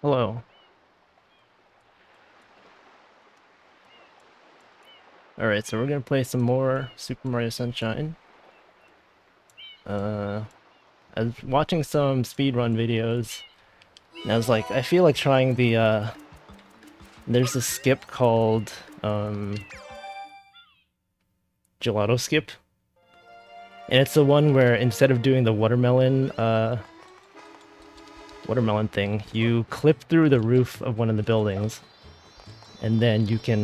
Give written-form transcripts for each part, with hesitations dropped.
Hello. Alright, so we're gonna play some more Super Mario Sunshine. I was watching some speedrun videos, and I was like, I feel like trying there's a skip called, Gelato skip. And it's the one where instead of doing the watermelon thing, you clip through the roof of one of the buildings, and then you can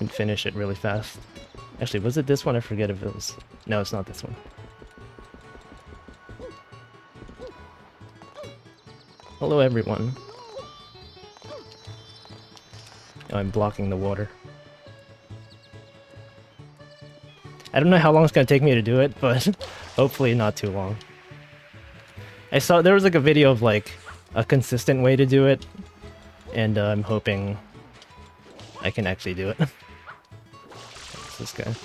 finish it really fast. Actually, was it this one? I forget if it was... No, it's not this one. Hello, everyone. Oh, I'm blocking the water. I don't know how long it's gonna take me to do it, but hopefully not too long. I saw there was like a video of like a consistent way to do it, and I'm hoping I can actually do it. What's this guy?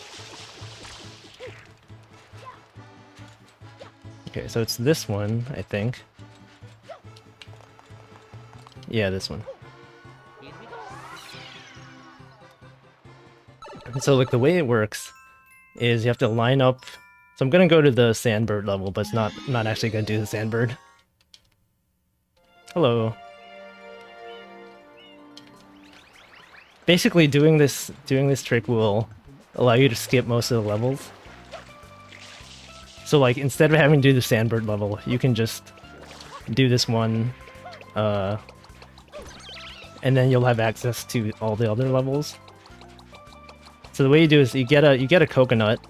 Okay, so it's this one, I think. Yeah, this one. So like the way it works is you have to line up. So I'm gonna go to the sandbird level, but it's not actually gonna do the sandbird. Hello. Basically, doing this trick will allow you to skip most of the levels. So like instead of having to do the sandbird level, you can just do this one, and then you'll have access to all the other levels. So the way you do is you get a coconut.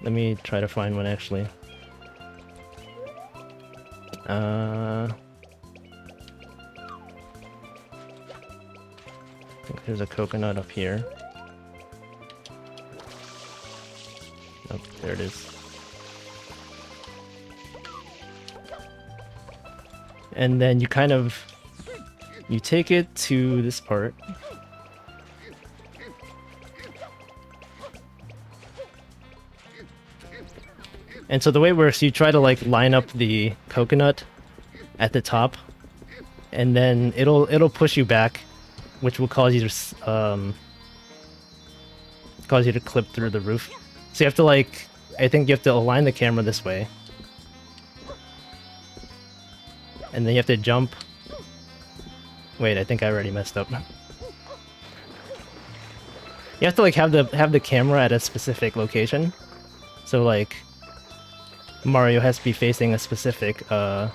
Let me try to find one actually. I think there's a coconut up here. Oh, there it is. And then you you take it to this part. And so the way it works, you try to like line up the coconut at the top, and then it'll push you back, which will cause you to clip through the roof. So you have to like, I think you have to align the camera this way, and then you have to jump. Wait, I think I already messed up. You have to like have the camera at a specific location. So like Mario has to be facing a specific way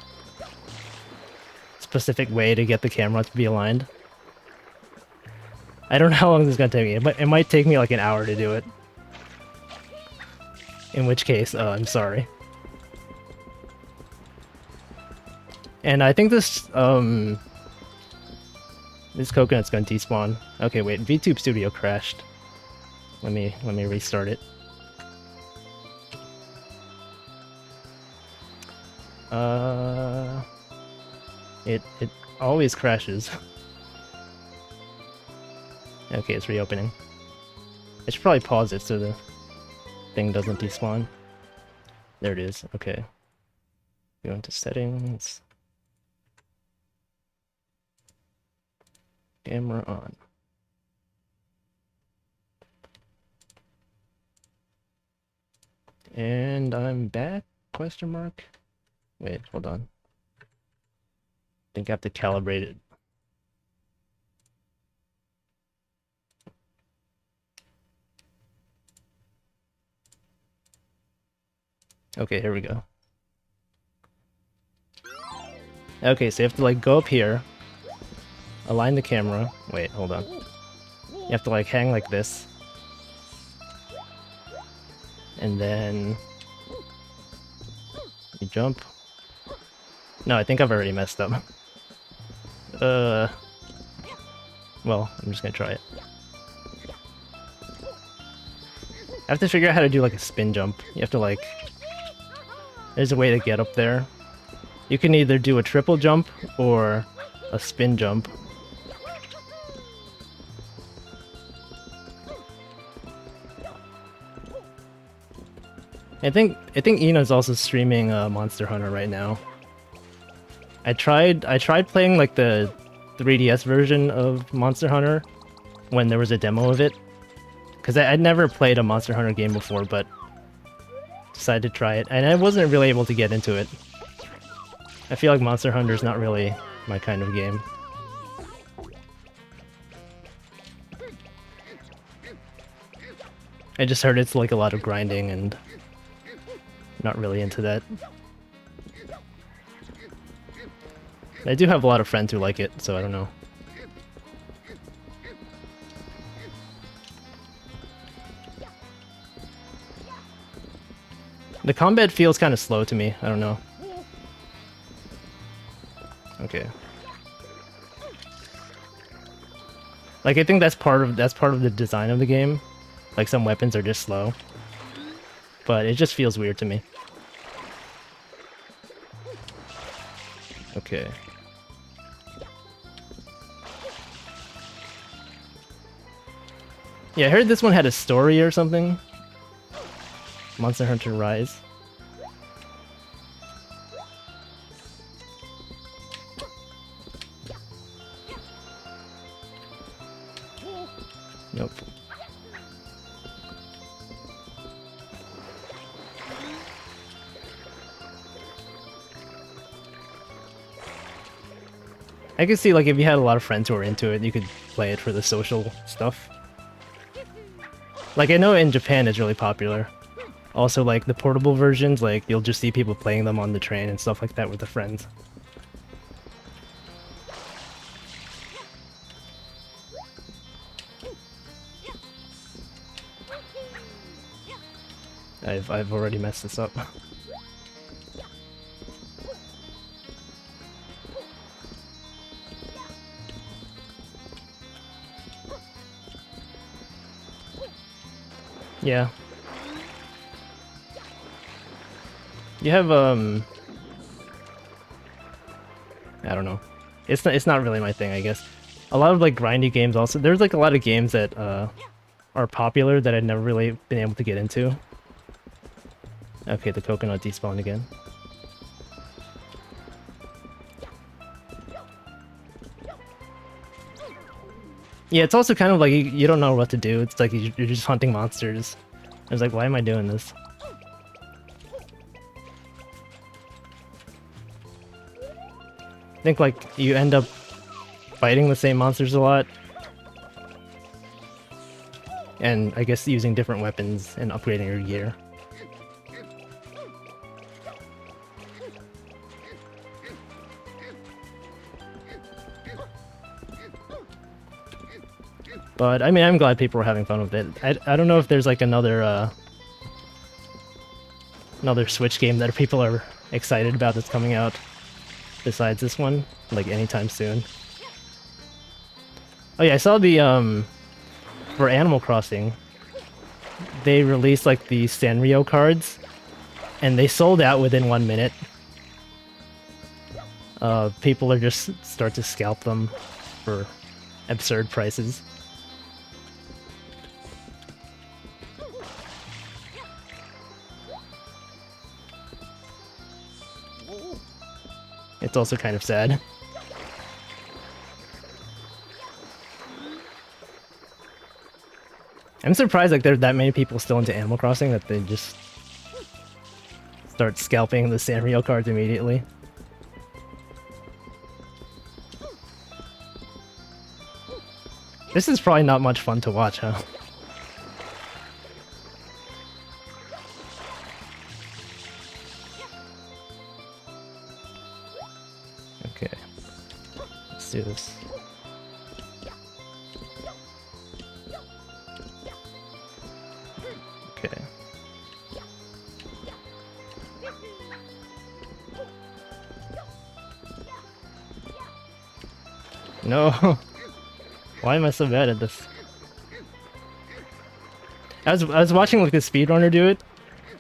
to get the camera to be aligned. I don't know how long this is gonna take me. It might take me like an hour to do it. In which case, I'm sorry. And I think this coconut's gonna despawn. Okay, wait, VTube Studio crashed. Let me restart it. It always crashes. Okay, it's reopening. I should probably pause it so the thing doesn't despawn. There it is. Okay. Go into settings. Camera on. And I'm back? Question mark? Wait, hold on. I think I have to calibrate it. Okay, here we go. Okay, so you have to like go up here, align the camera. Wait, hold on. You have to like hang like this. And then you jump. No, I think I've already messed up. Well, I'm just gonna try it. I have to figure out how to do like a spin jump. You have to like... There's a way to get up there. You can either do a triple jump or a spin jump. I think Ina's also streaming Monster Hunter right now. I tried playing like the 3DS version of Monster Hunter when there was a demo of it, because I'd never played a Monster Hunter game before, but decided to try it, and I wasn't really able to get into it. I feel like Monster Hunter is not really my kind of game. I just heard it's like a lot of grinding and not really into that. I do have a lot of friends who like it, so I don't know. The combat feels kind of slow to me, I don't know. Okay. Like, I think that's part of the design of the game. Like, some weapons are just slow. But it just feels weird to me. Okay. Yeah, I heard this one had a story or something. Monster Hunter Rise. Nope. I could see, like, if you had a lot of friends who were into it, you could play it for the social stuff. Like, I know in Japan it's really popular. Also, like, the portable versions, like, you'll just see people playing them on the train and stuff like that with their friends. I've already messed this up. Yeah. You have I don't know. It's not really my thing, I guess. A lot of like grindy games also. There's like a lot of games that are popular that I've never really been able to get into. Okay, the coconut despawned again. Yeah, it's also kind of like you don't know what to do. It's like you're just hunting monsters. I was like, why am I doing this? I think like you end up fighting the same monsters a lot. And I guess using different weapons and upgrading your gear. But I mean, I'm glad people were having fun with it. I don't know if there's like another Switch game that people are excited about that's coming out besides this one, like anytime soon. Oh yeah, I saw the for Animal Crossing, they released like the Sanrio cards, and they sold out within 1 minute. People are just start to scalp them for absurd prices. It's also kind of sad. I'm surprised like there's that many people still into Animal Crossing that they just start scalping the Sanrio cards immediately. This is probably not much fun to watch, huh? Okay. Let's do this. Okay. No! Why am I so bad at this? I was watching like the speedrunner do it,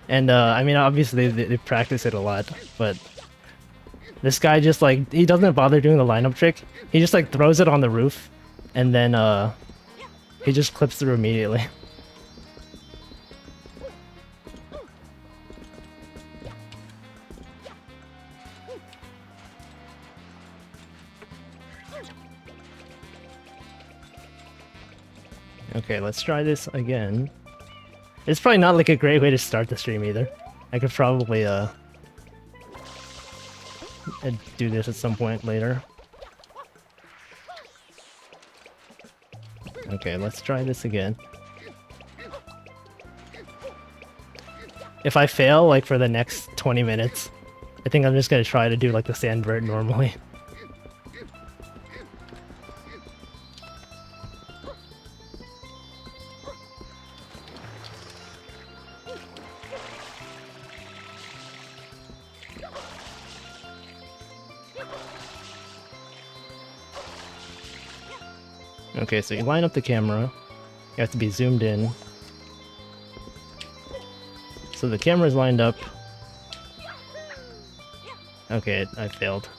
and I mean obviously they practice it a lot, but this guy just like he doesn't bother doing the lineup trick. He just like throws it on the roof, and then he just clips through immediately. Okay, let's try this again. It's probably not like a great way to start the stream either. I could probably do this at some point later. Okay, let's try this again. If I fail, like, for the next 20 minutes, I think I'm just gonna try to do, like, the sandbird normally. Okay, so you line up the camera. You have to be zoomed in. So the camera's lined up. Okay, I failed.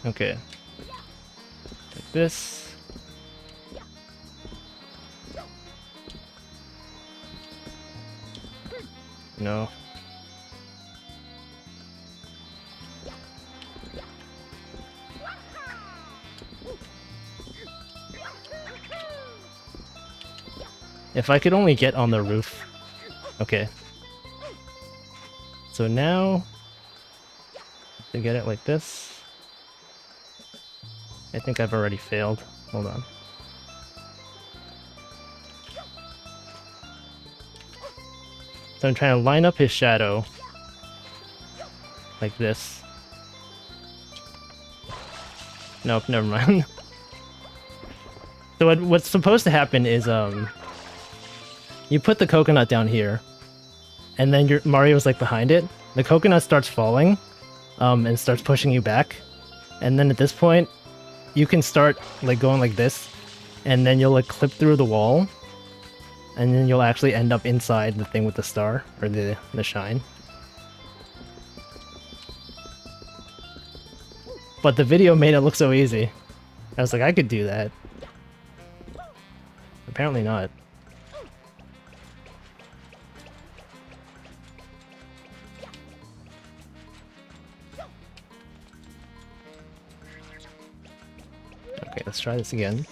Okay. Like this. No. If I could only get on the roof. Okay. So now, to get it like this. I think I've already failed. Hold on. So I'm trying to line up his shadow. Like this. Nope, never mind. So what's supposed to happen is, you put the coconut down here, and then Mario's like behind it. The coconut starts falling, and starts pushing you back. And then at this point, you can start like going like this, and then you'll like clip through the wall, and then you'll actually end up inside the thing with the star, or the shine. But the video made it look so easy. I was like, I could do that. Apparently not. Okay, let's try this again.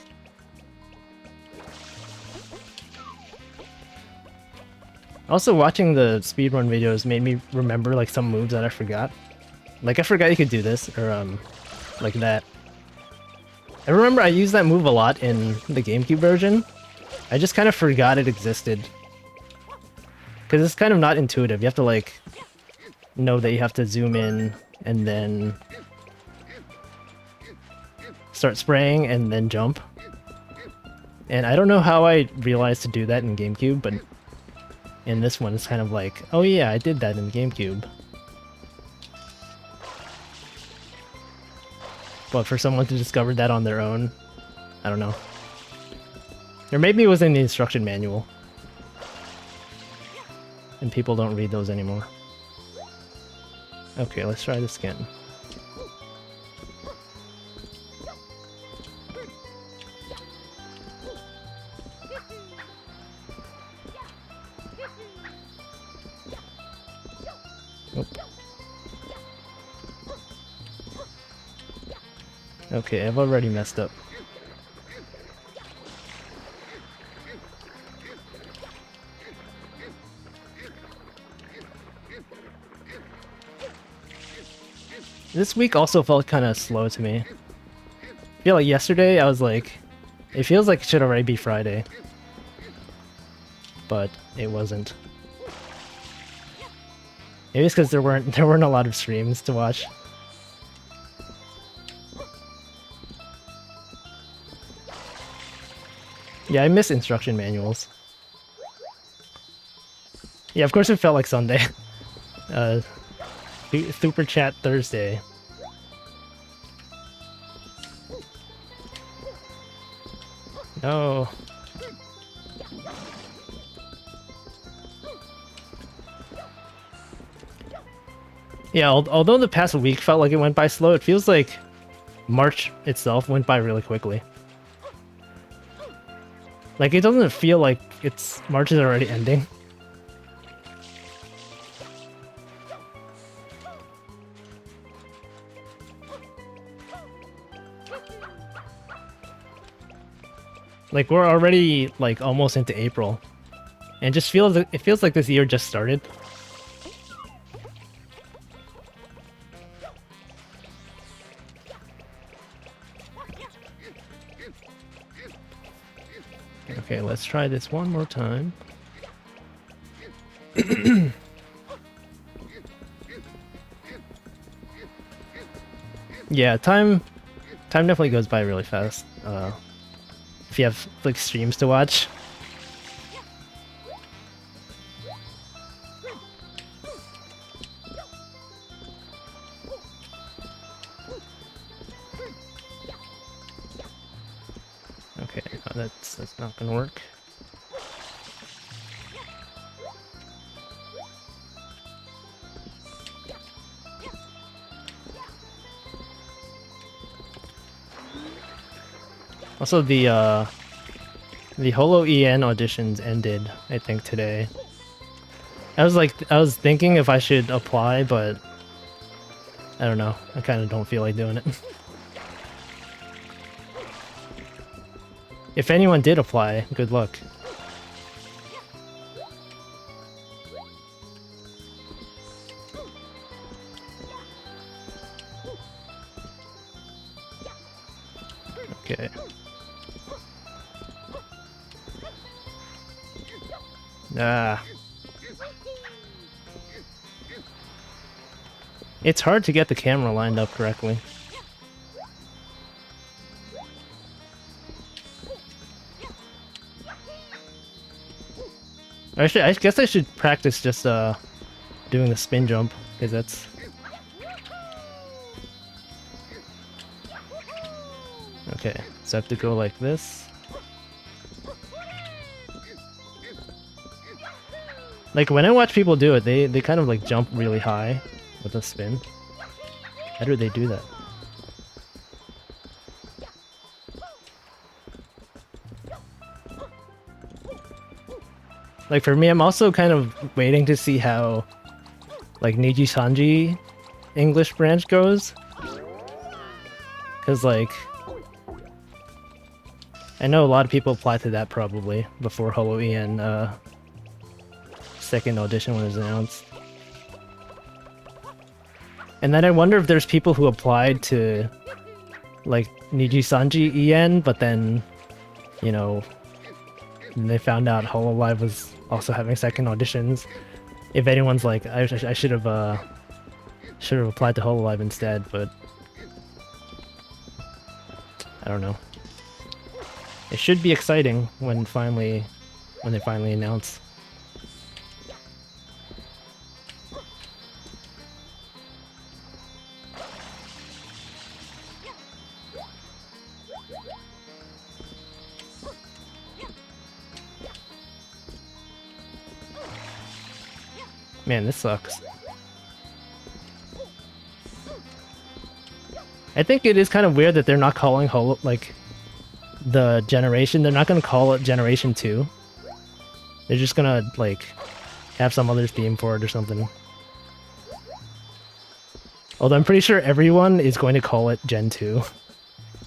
Also, watching the speedrun videos made me remember like some moves that I forgot. Like I forgot you could do this, or like that. I remember I used that move a lot in the GameCube version. I just kind of forgot it existed. Because it's kind of not intuitive. You have to like know that you have to zoom in and then start spraying and then jump. And I don't know how I realized to do that in GameCube, but in this one it's kind of like, oh yeah, I did that in GameCube. But for someone to discover that on their own, I don't know. Or maybe it was in the instruction manual. And people don't read those anymore. Okay, let's try this again. Nope. Okay, I've already messed up. This week also felt kind of slow to me. I feel like yesterday I was like, it feels like it should already be Friday. But it wasn't. Maybe it's because there weren't a lot of streams to watch. Yeah, I miss instruction manuals. Yeah, of course it felt like Sunday. Super Chat Thursday. No. Yeah, although the past week felt like it went by slow, it feels like March itself went by really quickly. Like, it doesn't feel like March is already ending. Like, we're already, like, almost into April. And it feels like this year just started. Okay, let's try this one more time. Yeah, time definitely goes by really fast. If you have like streams to watch. Okay, no, that's not gonna work. Also, the Holo EN auditions ended, I think, today. I was thinking if I should apply, but I don't know. I kind of don't feel like doing it. If anyone did apply, good luck. Okay. Ah. It's hard to get the camera lined up correctly. I guess I should practice just doing the spin jump, because that's... Okay, so I have to go like this. Like, when I watch people do it, they kind of like jump really high with a spin. How do they do that? Like, for me, I'm also kind of waiting to see how, like, Niji Sanji English branch goes. Because, like, I know a lot of people apply to that probably before Holo EN second audition was announced. And then I wonder if there's people who applied to, like, Niji Sanji EN, but then, you know, they found out Hololive was also having second auditions. If anyone's like, I should have applied to Hololive instead, but I don't know. It should be exciting when they finally announce. Man, this sucks. I think it is kind of weird that they're not calling Holo, like, the generation. They're not going to call it Generation 2. They're just going to, like, have some other theme for it or something. Although I'm pretty sure everyone is going to call it Gen 2.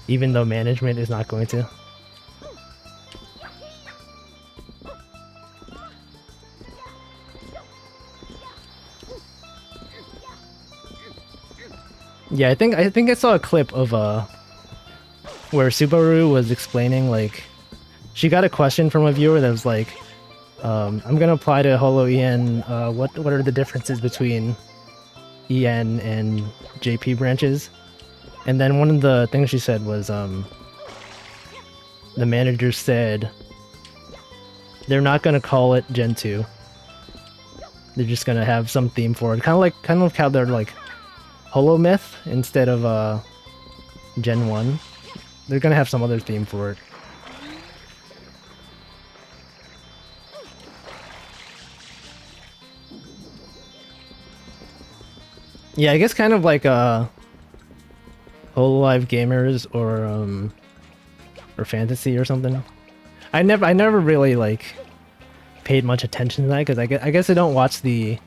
Even though management is not going to. Yeah, I think I saw a clip of where Subaru was explaining, like, she got a question from a viewer that was like, I'm gonna apply to Holo EN, what are the differences between EN and JP branches? And then one of the things she said was, the manager said they're not gonna call it Gen 2. They're just gonna have some theme for it. Kind of like how they're like Holo Myth instead of Gen 1. They're gonna have some other theme for it. Yeah, I guess kind of like Holo Hololive Gamers or Fantasy or something. I never really like paid much attention to that because I guess I don't watch the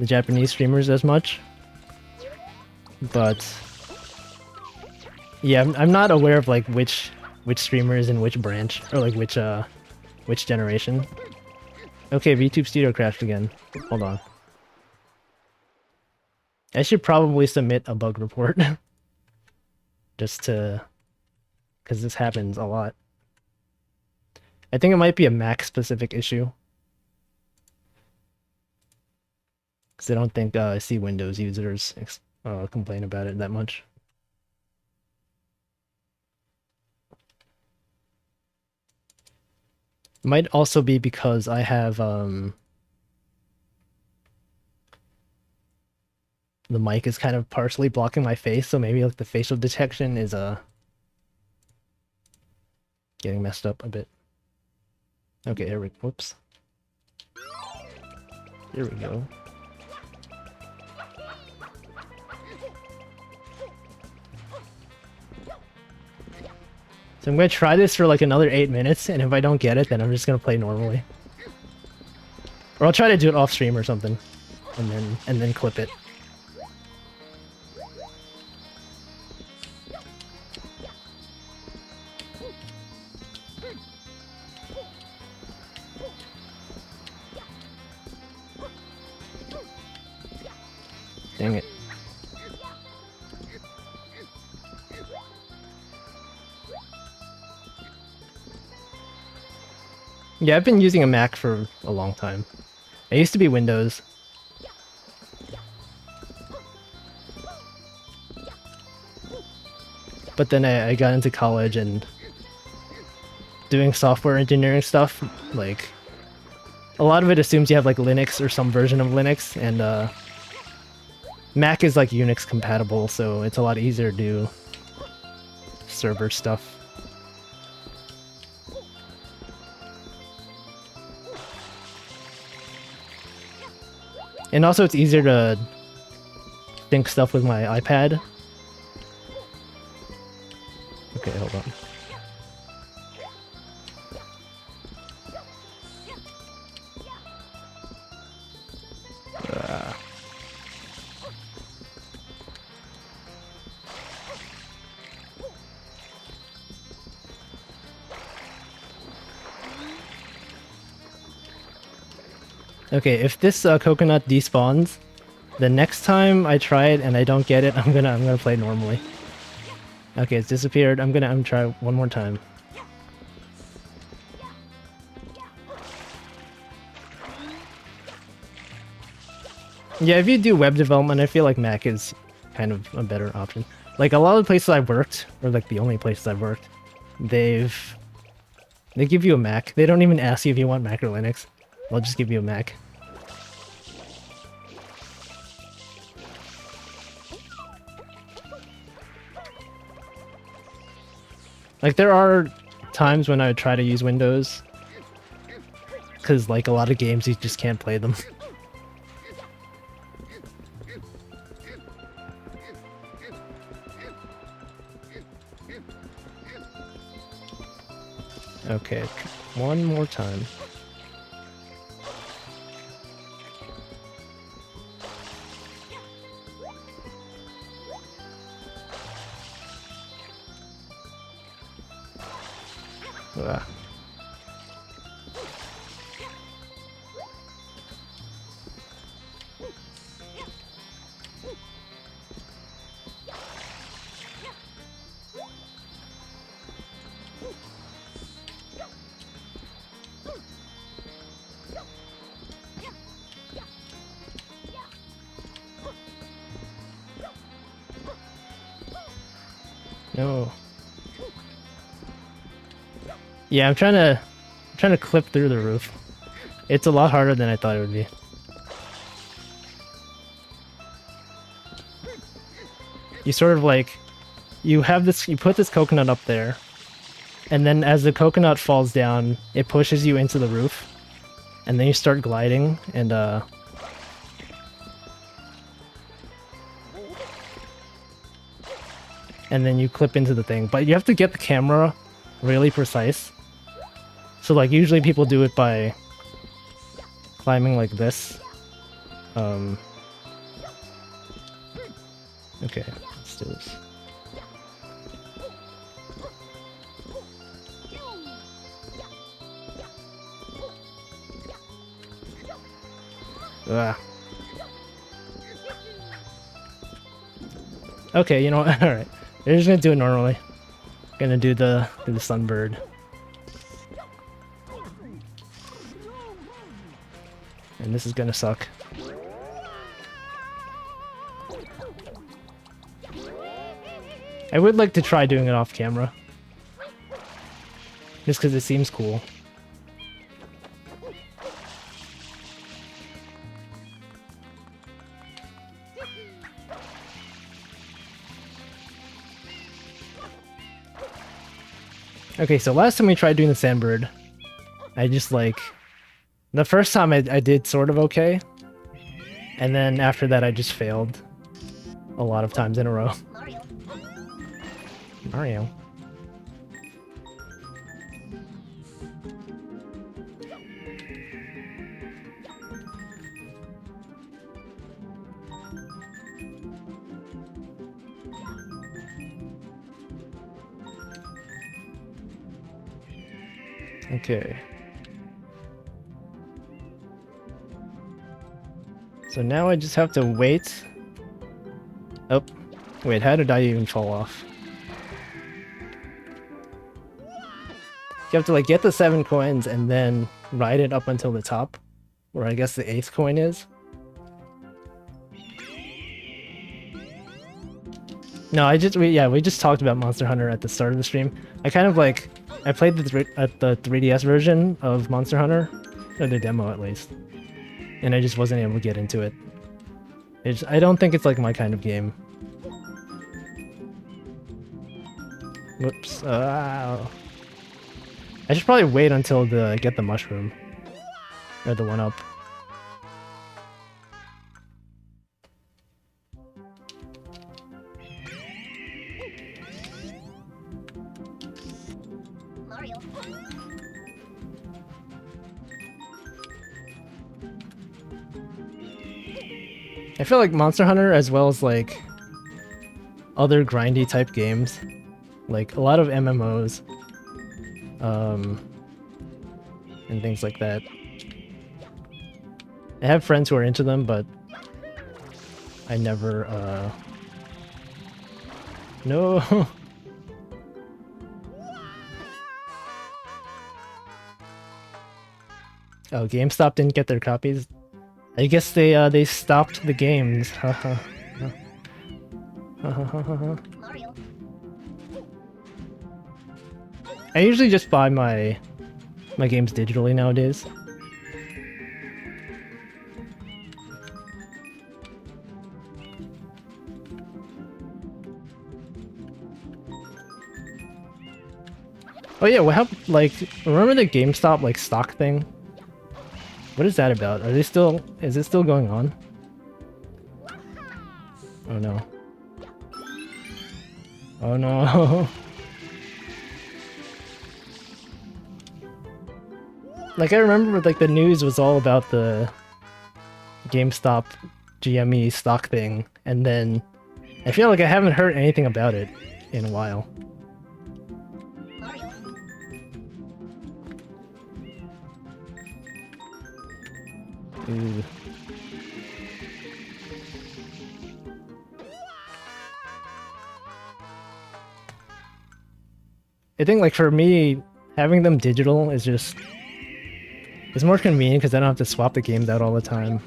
Japanese streamers as much. But yeah, I'm not aware of like which streamer is in which branch or like which generation. Okay, VTube Studio crashed again. Hold on. I should probably submit a bug report just to, because this happens a lot. I think it might be a Mac specific issue. Because I don't think I see Windows users complain about it that much. Might also be because I have the mic is kind of partially blocking my face, so maybe like the facial detection is getting messed up a bit. Okay, here we whoops. Here we go. So I'm gonna try this for like another 8 minutes, and if I don't get it, then I'm just gonna play normally. Or I'll try to do it off stream or something, and then clip it. Dang it. Yeah, I've been using a Mac for a long time. I used to be Windows. But then I got into college and doing software engineering stuff. Like, a lot of it assumes you have like Linux or some version of Linux, and Mac is like Unix compatible, so it's a lot easier to do server stuff. And also it's easier to sync stuff with my iPad. Okay, hold on. Okay, if this coconut despawns, the next time I try it and I don't get it, I'm gonna play normally. Okay, it's disappeared. I'm gonna try one more time. Yeah, if you do web development, I feel like Mac is kind of a better option. Like a lot of the places I've worked, or like the only places I've worked, they give you a Mac. They don't even ask you if you want Mac or Linux. They'll just give you a Mac. Like there are times when I would try to use Windows, because like a lot of games you just can't play them. Okay, one more time. Ugh. No. Yeah, I'm trying to clip through the roof. It's a lot harder than I thought it would be. You sort of like, you put this coconut up there, and then as the coconut falls down, it pushes you into the roof, and then you start gliding, and and then you clip into the thing. But you have to get the camera really precise. So like usually people do it by climbing like this. Okay, let's do this. Ugh. Okay, you know what? Alright. They're just gonna do it normally. Gonna do the sunbird. And this is gonna suck. I would like to try doing it off camera. Just because it seems cool. Okay, so last time we tried doing the sandbird, I just like... The first time I did sort of okay. And then after that I just failed. A lot of times in a row. Mario. Okay. So now I just have to wait. Oh, wait, how did I even fall off? You have to like get the 7 coins and then ride it up until the top, where I guess the 8th coin is. No, we just talked about Monster Hunter at the start of the stream. I kind of like, I played the 3DS version of Monster Hunter, or the demo at least, and I just wasn't able to get into it. I don't think it's like my kind of game. Whoops. I should probably wait until get the mushroom. Or the 1-up. Mario. I feel like Monster Hunter, as well as like other grindy type games, like a lot of MMOs, and things like that. I have friends who are into them, but I never, no. Oh, GameStop didn't get their copies. I guess they stopped the games. Haha. Mario. I usually just buy my games digitally nowadays. Oh yeah, what happened? Like, remember the GameStop like stock thing? What is that about? Are they still? Is it still going on? Oh no. Oh no. Like I remember like the news was all about the GameStop GME stock thing, and then I feel like I haven't heard anything about it in a while. Mario. Ooh. I think like for me, having them digital is just... It's more convenient because I don't have to swap the games out all the time.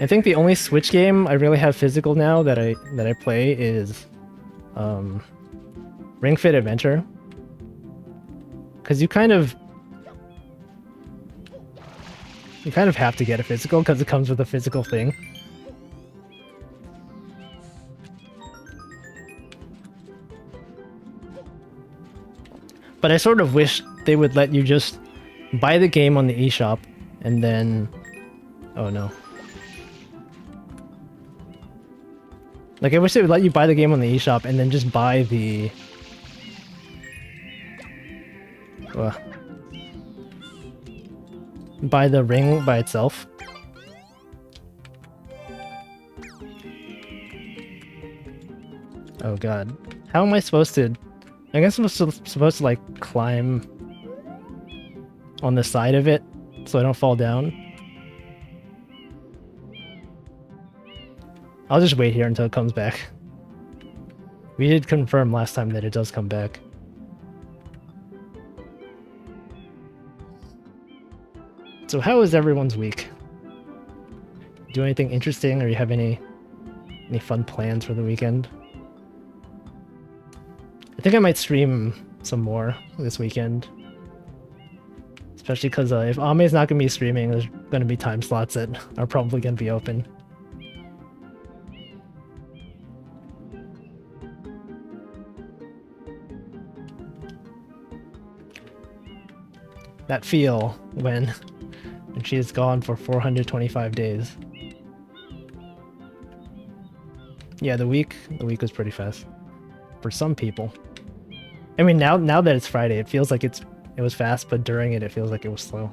I think the only Switch game I really have physical now that I play is Ring Fit Adventure. Because you kind of have to get a physical because it comes with a physical thing. But I sort of wish they would let you just buy the game on the eShop and then Oh no. Like, I wish they would let you buy the game on the eShop and then just buy the... buy the ring by itself. Oh god. How am I supposed to... I guess I'm supposed to like climb on the side of it so I don't fall down. I'll just wait here until it comes back. We did confirm last time that it does come back. So how is everyone's week? Do anything interesting, or you have any fun plans for the weekend? I think I might stream some more this weekend. Especially because if Ame's not going to be streaming, there's going to be time slots that are probably going to be open. That feel when she is gone for 425 days. Yeah, the week was pretty fast for some people. I mean, now that it's Friday, it feels like it was fast, but during it feels like it was slow.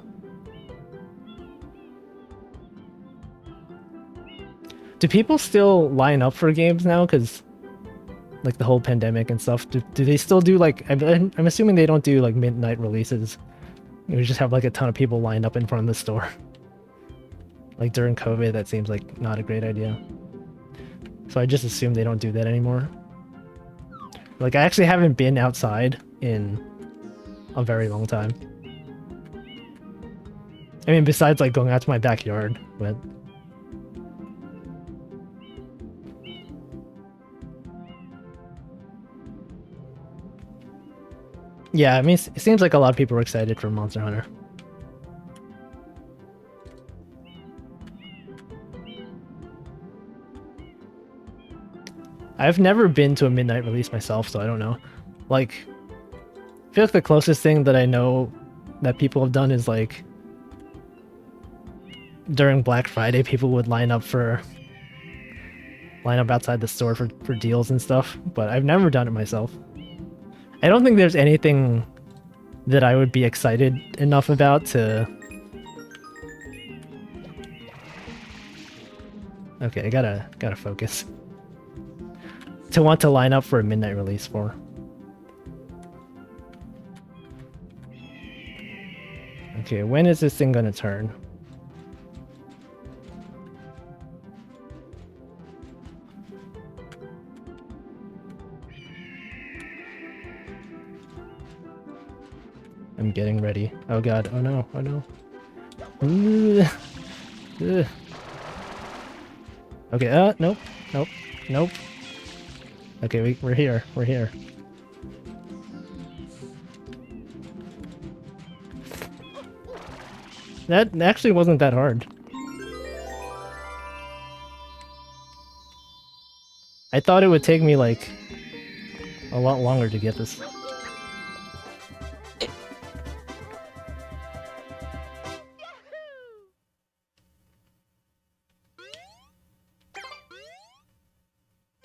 Do people still line up for games now? Because like the whole pandemic and stuff. Do they still do like? I'm assuming they don't do like midnight releases. You just have like a ton of people lined up in front of the store. Like during COVID, that seems like not a great idea. So I just assume they don't do that anymore. Like, I actually haven't been outside in a very long time. I mean, besides like going out to my backyard, but... Yeah, I mean, it seems like a lot of people are excited for Monster Hunter. I've never been to a midnight release myself, so I don't know. Like, I feel like the closest thing that I know that people have done is like during Black Friday, people would line up outside the store for deals and stuff, but I've never done it myself. I don't think there's anything that I would be excited enough about to... Okay, I gotta focus. To want to line up for a midnight release for. Okay, when is this thing gonna turn? I'm getting ready. Oh god, oh no, oh no. Ugh. Okay, nope, nope, nope. Okay, we're here, we're here. That actually wasn't that hard. I thought it would take me like a lot longer to get this.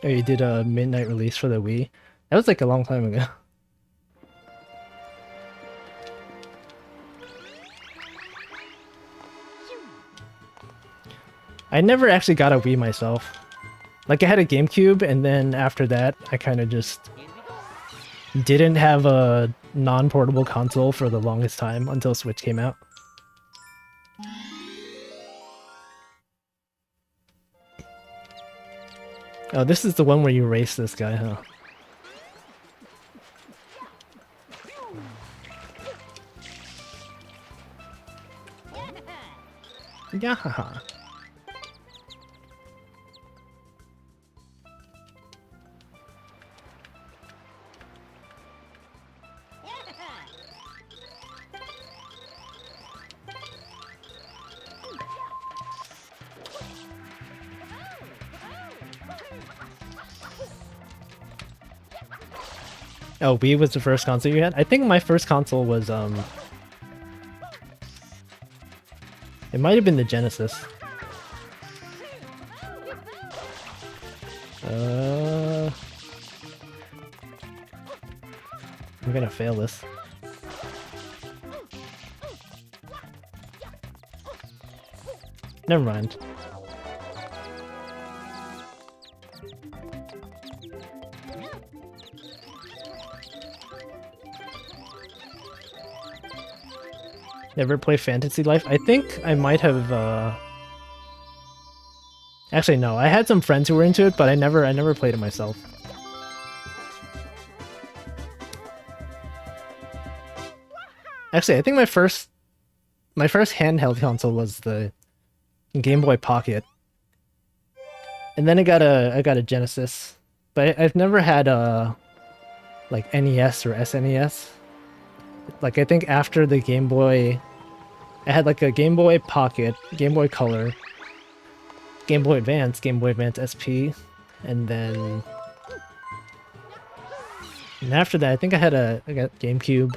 Oh, you did a midnight release for the Wii? That was like a long time ago. I never actually got a Wii myself. Like, I had a GameCube, and then after that, I kind of just didn't have a non-portable console for the longest time until Switch came out. Oh, this is the one where you race this guy, huh? Yeah. Oh, Wii was the first console you had? I think my first console was, it might have been the Genesis. I'm gonna fail this. Never mind. Never play Fantasy Life? I think I might have, Actually, no. I had some friends who were into it, but I never played it myself. Actually, I think my first handheld console was the Game Boy Pocket. And then I got a Genesis. But I've never had a like NES or SNES. Like I think after the Game Boy, I had like a Game Boy Pocket, Game Boy Color, Game Boy Advance SP, and then after that I think I got GameCube,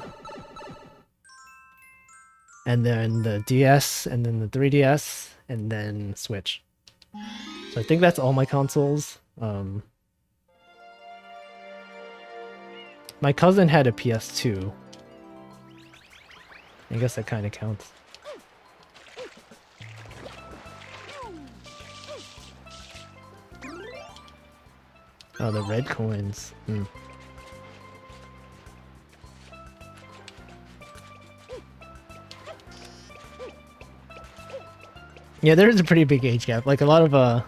and then the DS, and then the 3DS, and then Switch. So I think that's all my consoles. My cousin had a PS2. I guess that kind of counts. Oh, the red coins. Yeah, there's a pretty big age gap. Like a lot of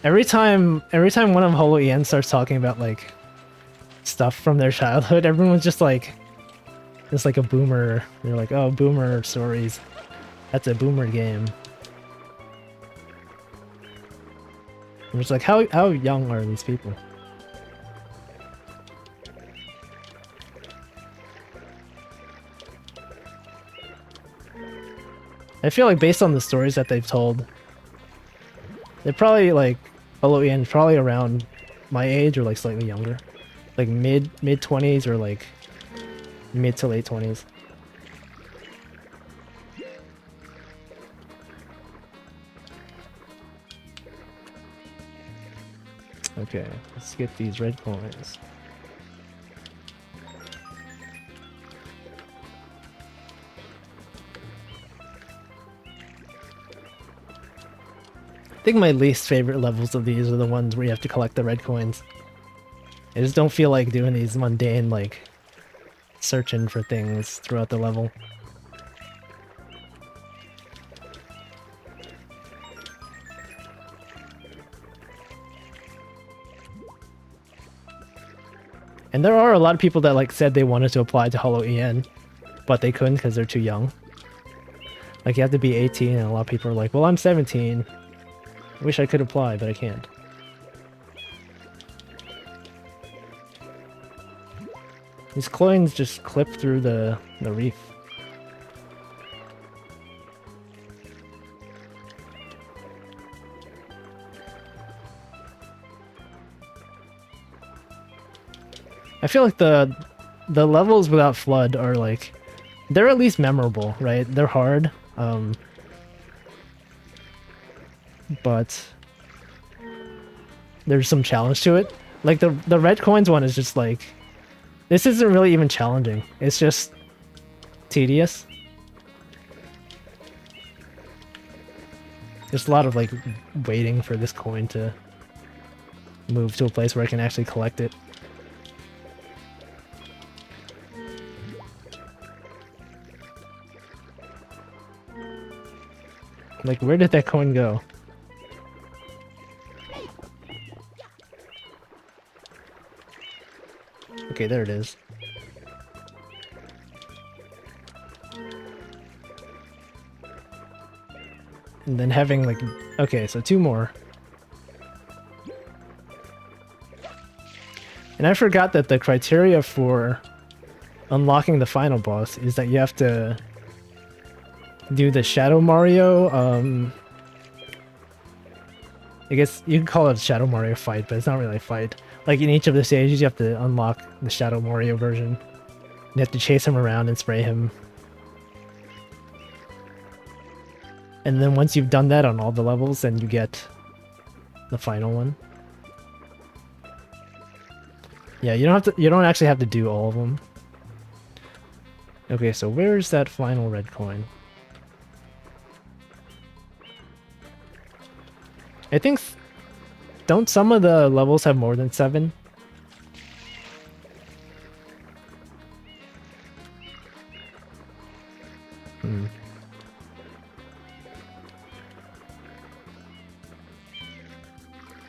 every time one of Holo EN starts talking about like stuff from their childhood, everyone's just like a boomer. They're like, oh, boomer stories. That's a boomer game. I'm just like, how young are these people? I feel like based on the stories that they've told, they're probably like Holo EN, probably around my age or like slightly younger, like mid 20s or like mid to late 20s. Okay, let's get these red coins. I think my least favorite levels of these are the ones where you have to collect the red coins. I just don't feel like doing these mundane, like, searching for things throughout the level. And there are a lot of people that like said they wanted to apply to Holo EN, but they couldn't because they're too young. Like you have to be 18, and a lot of people are like, well, I'm 17. I wish I could apply, but I can't. These coins just clip through the reef. I feel like the levels without FLUDD are like, they're at least memorable, right? They're hard, but there's some challenge to it. Like the red coins one is just like, this isn't really even challenging. It's just tedious. There's a lot of like waiting for this coin to move to a place where I can actually collect it. Like, where did that coin go? Okay, there it is. And then having like, okay, so 2 more. And I forgot that the criteria for unlocking the final boss is that you have to do the Shadow Mario, I guess you can call it a Shadow Mario fight, but it's not really a fight. Like in each of the stages you have to unlock the Shadow Mario version. You have to chase him around and spray him. And then once you've done that on all the levels, then you get the final one. Yeah, you don't actually have to do all of them. Okay, so where's that final red coin? I think... Don't some of the levels have more than 7? Hmm.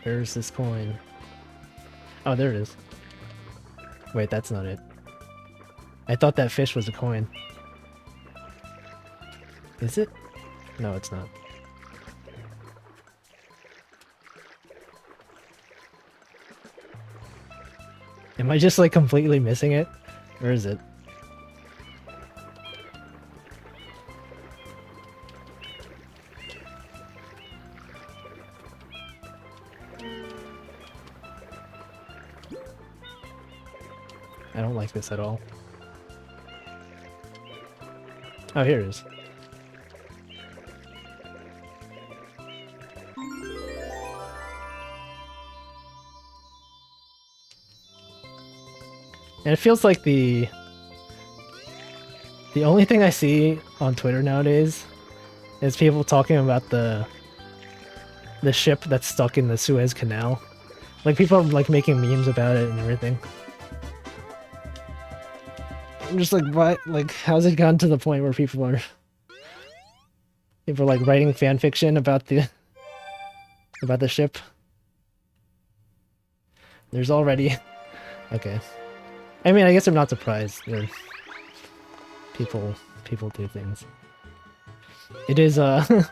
Where's this coin? Oh, there it is. Wait, that's not it. I thought that fish was a coin. Is it? No, it's not. Am I just like completely missing it? Or is it? I don't like this at all. Oh, here it is. And it feels like the only thing I see on Twitter nowadays is people talking about the ship that's stuck in the Suez Canal. Like people are like making memes about it and everything. I'm just like, what? Like, how's it gotten to the point where people are like writing fan fiction about the ship? There's already okay. I mean, I guess I'm not surprised. People do things. It is I'm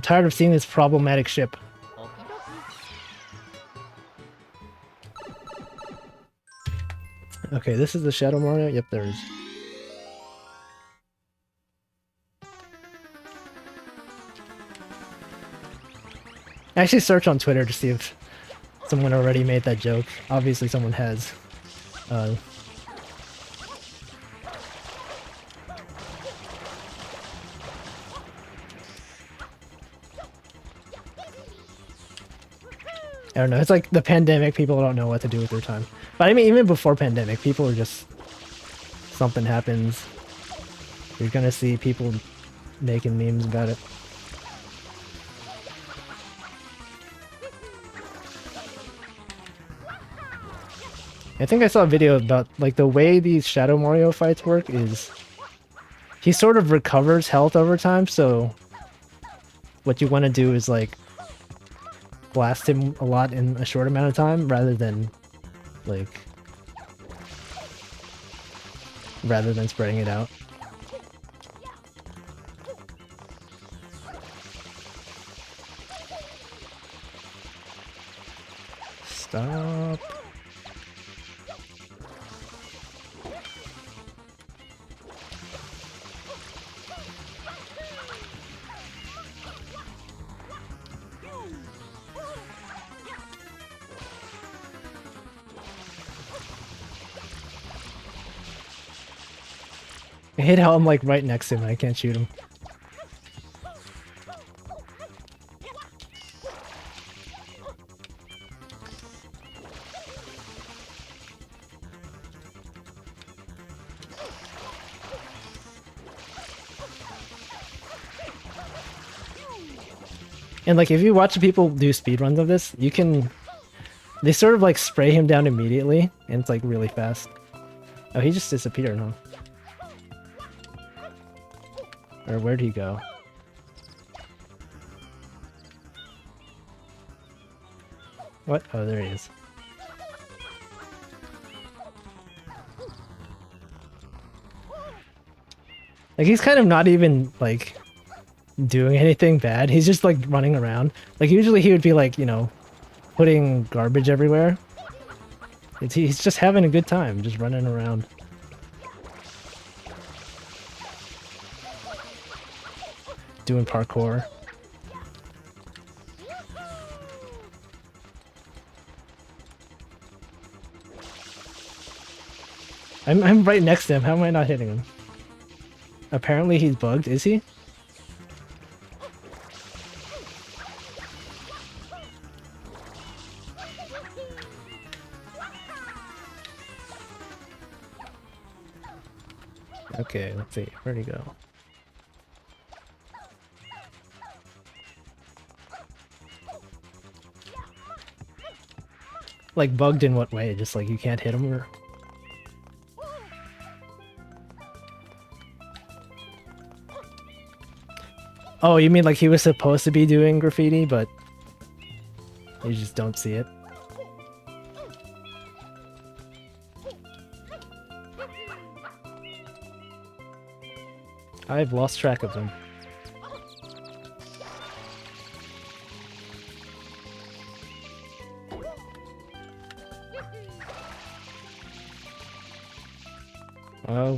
tired of seeing this problematic ship. Okay, this is the Shadow Mario? Yep, there is. I actually searched on Twitter to see if someone already made that joke. Obviously someone has. I don't know, it's like the pandemic, people don't know what to do with their time. But I mean, even before pandemic, people are just... Something happens. You're gonna see people making memes about it. I think I saw a video about, like, the way these Shadow Mario fights work is... He sort of recovers health over time, so... What you want to do is, like... blast him a lot in a short amount of time, rather than... like... rather than spreading it out. Stop. I hate how I'm like right next to him and I can't shoot him. And like if you watch people do speedruns of this, you can... They sort of like spray him down immediately, and it's like really fast. Oh, he just disappeared, huh? Or where'd he go? What? Oh, there he is. Like, he's kind of not even, like, doing anything bad. He's just, like, running around. Like, usually he would be, like, you know, putting garbage everywhere. He's just having a good time, just running around. Doing parkour. I'm right next to him. How am I not hitting him? Apparently he's bugged. Is he? Okay, let's see. Where'd he go? Like, bugged in what way? Just like you can't hit him or... Oh, you mean like he was supposed to be doing graffiti, but you just don't see it? I've lost track of them.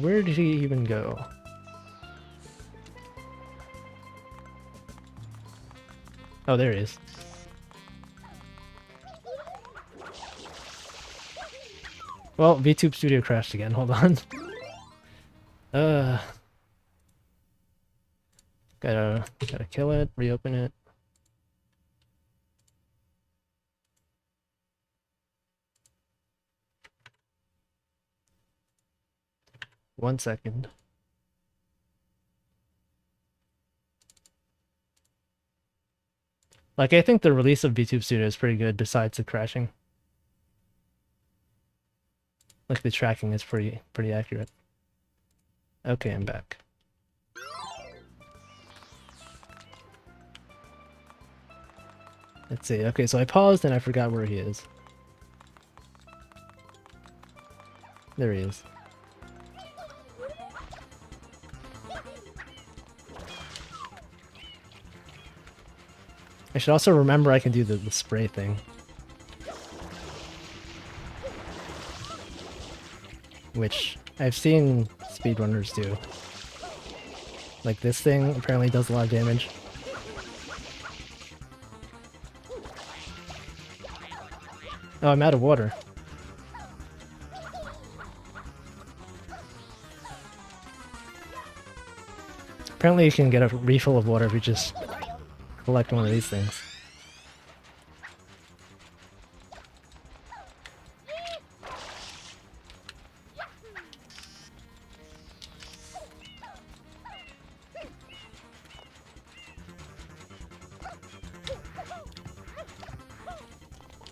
Where did he even go? Oh, there he is. Well, VTube Studio crashed again. Hold on. Gotta kill it, reopen it. One second. Like, I think the release of VTube Studio is pretty good besides the crashing. Like, the tracking is pretty accurate. Okay, I'm back. Let's see. Okay, so I paused and I forgot where he is. There he is. I should also remember I can do the spray thing. Which I've seen speedrunners do. Like this thing apparently does a lot of damage. Oh, I'm out of water. Apparently you can get a refill of water if you just collect one of these things.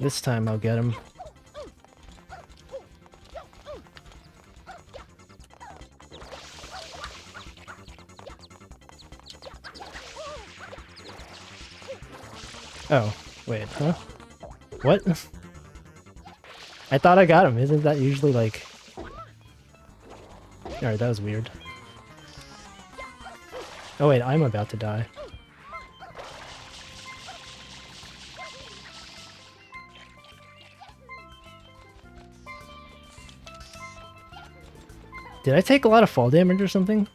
This time I'll get him. Oh, wait, huh? What? I thought I got him. Isn't that usually like... Alright, that was weird. Oh wait, I'm about to die. Did I take a lot of fall damage or something?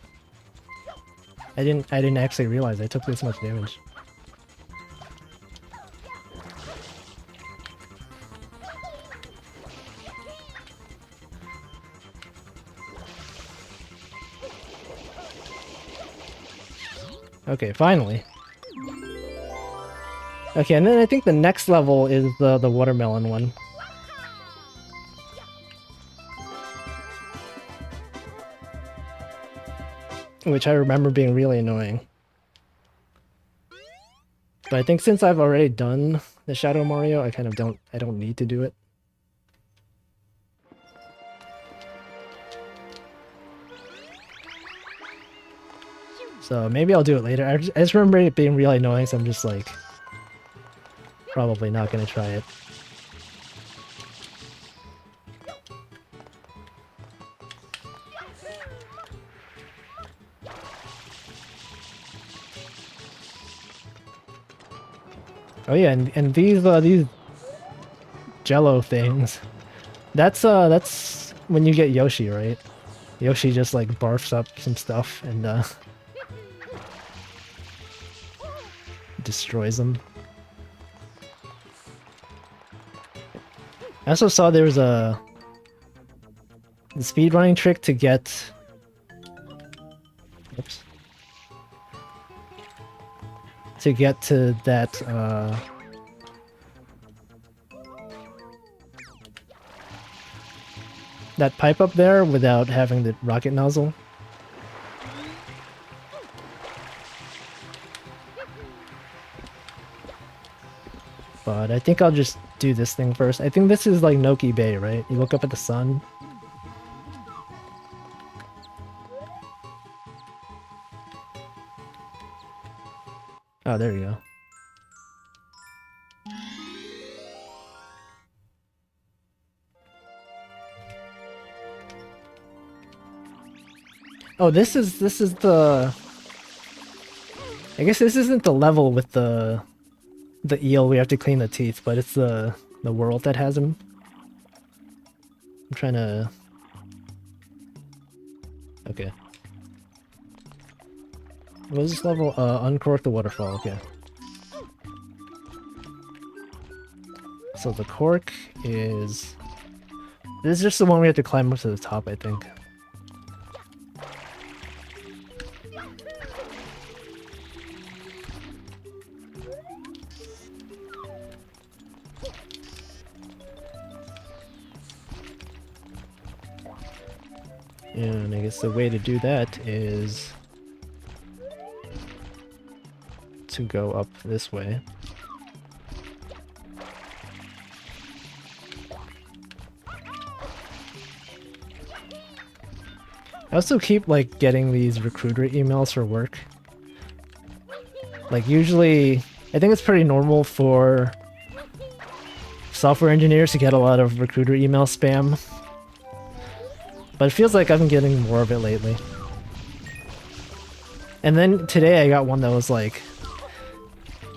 I didn't actually realize I took this much damage. Okay, finally. Okay, and then I think the next level is the watermelon one. Which I remember being really annoying. But I think since I've already done the Shadow Mario, I kind of don't need to do it. So maybe I'll do it later. I just remember it being really annoying, so I'm just like probably not gonna try it. Oh yeah, and these Jello things. That's when you get Yoshi, right? Yoshi just like barfs up some stuff and destroys them. I also saw there was the speedrunning trick to get... Oops. To get to that, that pipe up there without having the rocket nozzle. But I think I'll just do this thing first. I think this is like Noki Bay, right? You look up at the sun. Oh, there you go. Oh, this is the... I guess this isn't the level with the eel we have to clean the teeth, but it's the world that has him. I'm trying to... Okay. What was this level? Uncork the waterfall, okay. So the cork is... This is just the one we have to climb up to the top, I think. And I guess the way to do that is to go up this way. I also keep like getting these recruiter emails for work. Like usually, I think it's pretty normal for software engineers to get a lot of recruiter email spam. But it feels like I've been getting more of it lately. And then today I got one that was like...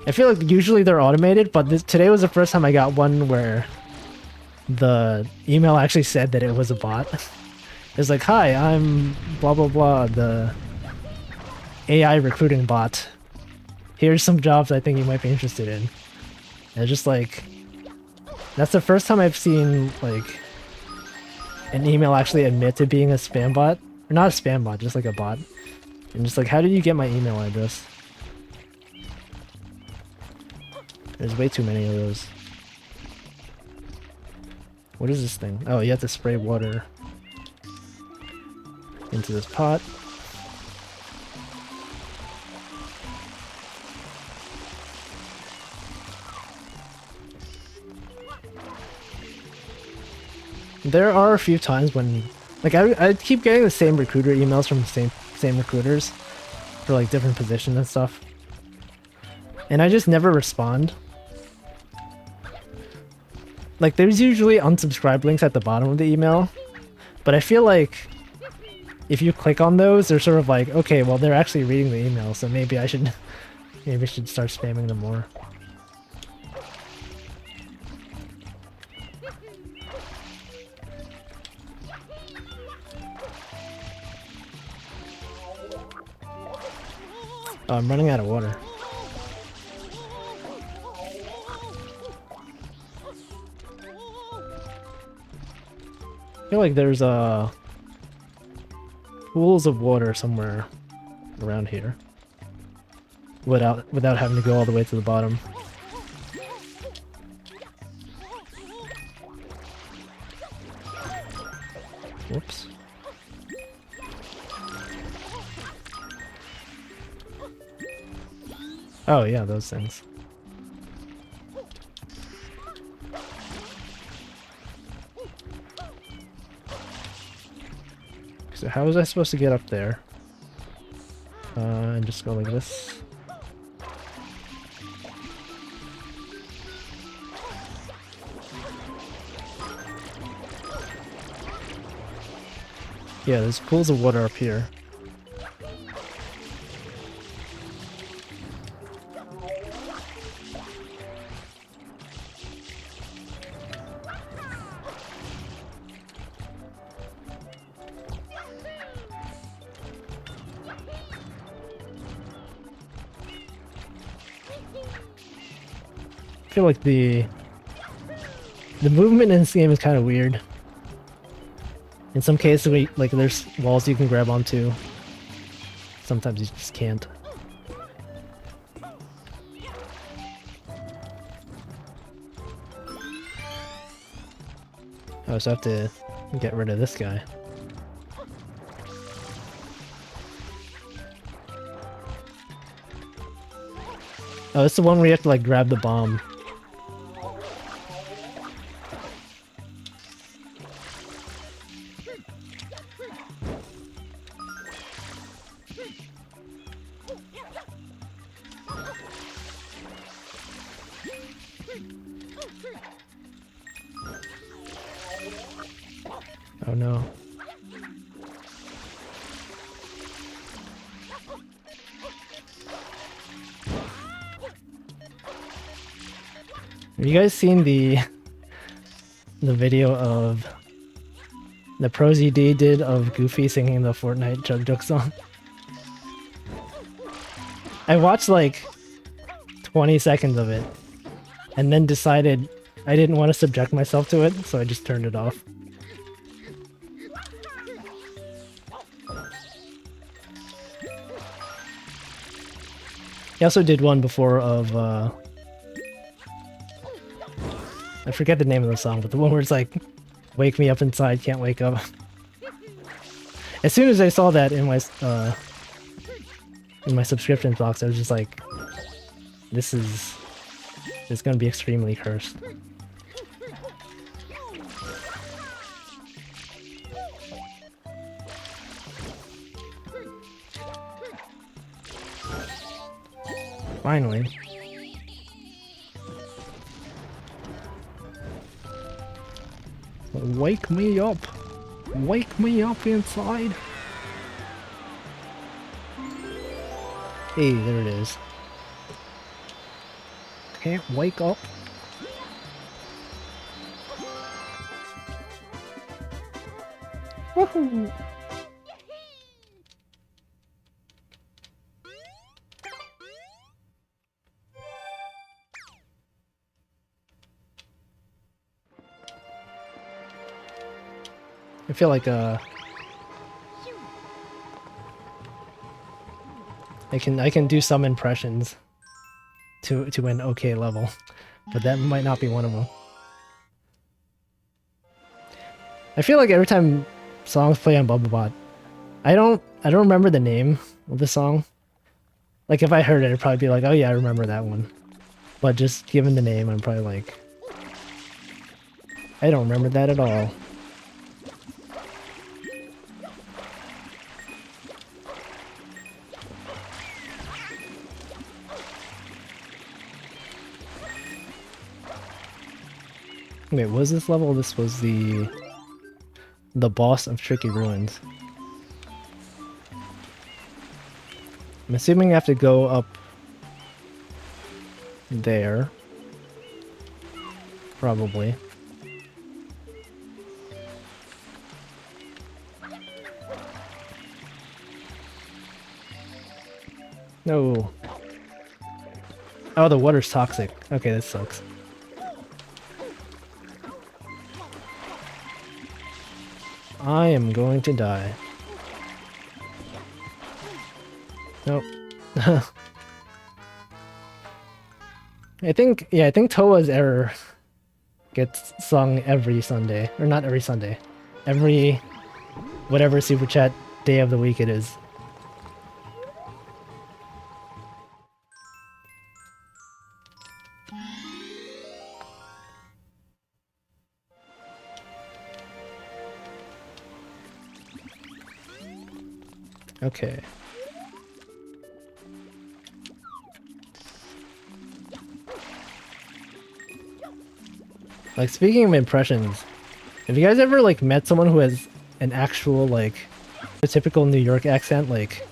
I feel like usually they're automated, but today was the first time I got one where the email actually said that it was a bot. It's like, hi, I'm blah blah blah, the AI recruiting bot. Here's some jobs I think you might be interested in. And it's just like... That's the first time I've seen, like... an email actually admit to being a spam bot. Or not a spam bot, just like a bot. And just like, how did you get my email address? There's way too many of those. What is this thing? Oh, you have to spray water into this pot. There are a few times when, like, I keep getting the same recruiter emails from the same recruiters for like different positions and stuff, and I just never respond. Like, there's usually unsubscribe links at the bottom of the email, but I feel like if you click on those, they're sort of like, okay, well, they're actually reading the email, so maybe I should start spamming them more. Oh, I'm running out of water. I feel like there's pools of water somewhere around here without having to go all the way to the bottom. Whoops. Oh yeah, those things. So how was I supposed to get up there? And just go like this. Yeah, there's pools of water up here. I feel like the movement in this game is kind of weird. In some cases, there's walls you can grab onto. Sometimes you just can't. I also have to get rid of this guy. Oh, it's the one where you have to like grab the bomb Oh no. Have you guys seen the video of the Prosy D did of Goofy singing the Fortnite Chug Jug song? I watched like 20 seconds of it and then decided I didn't want to subject myself to it, so I just turned it off. He also did one before of I forget the name of the song, but the one where it's like, wake me up inside, can't wake up. As soon as I saw that in my subscription box, I was just like, this is gonna be extremely cursed. Finally. Wake me up! Wake me up inside! Hey, there it is. Can't wake up. Woohoo! I feel like I can do some impressions to an okay level, but that might not be one of them. I feel like every time songs play on Bubblebot, I don't remember the name of the song. Like if I heard it, I'd probably be like, oh yeah, I remember that one. But just given the name, I'm probably like, I don't remember that at all. Wait, was this level? This was the boss of Tricky Ruins. I'm assuming you have to go up there. Probably. No. Oh, the water's toxic. Okay, this sucks. I am going to die. Nope. I think Toa's error gets sung every Sunday. Or not every Sunday. Every whatever super chat day of the week it is. Okay. Like, speaking of impressions, have you guys ever, like, met someone who has an actual, like, a typical New York accent? Like,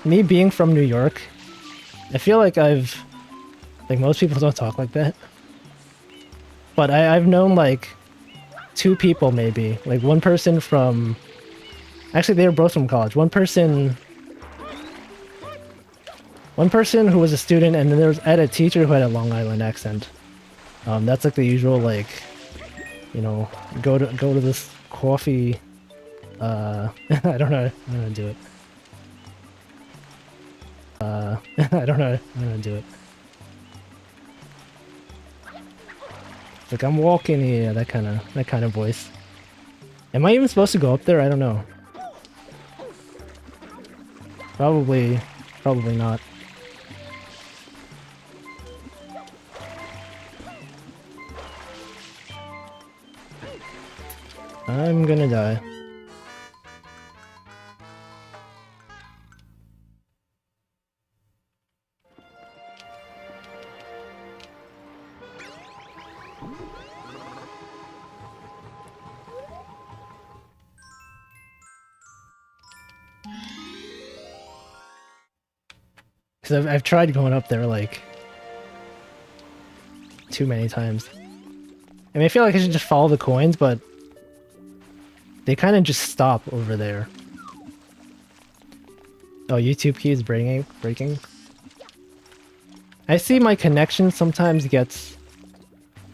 me being from New York, I feel like most people don't talk like that. But I've known, like, two people, maybe. Like, one person from... Actually, they were both from college. One person who was a student, and then I had a teacher who had a Long Island accent. That's like the usual, like, you know, go to this coffee. I don't know how to do it. I don't know how to do it. Like, I'm walking here, that kind of voice. Am I even supposed to go up there? I don't know. Probably not. I'm gonna die. Because I've tried going up there like too many times. I mean, I feel like I should just follow the coins, but they kind of just stop over there. Oh, YouTube key is breaking. I see my connection sometimes gets...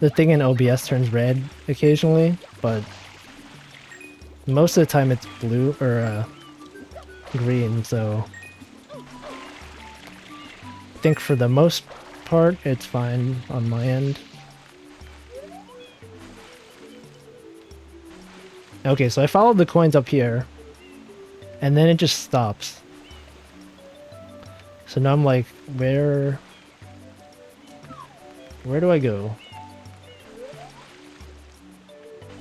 The thing in OBS turns red occasionally, but most of the time it's blue or green, so I think for the most part it's fine on my end. Okay, so I followed the coins up here, and then it just stops. So now I'm like, where do I go?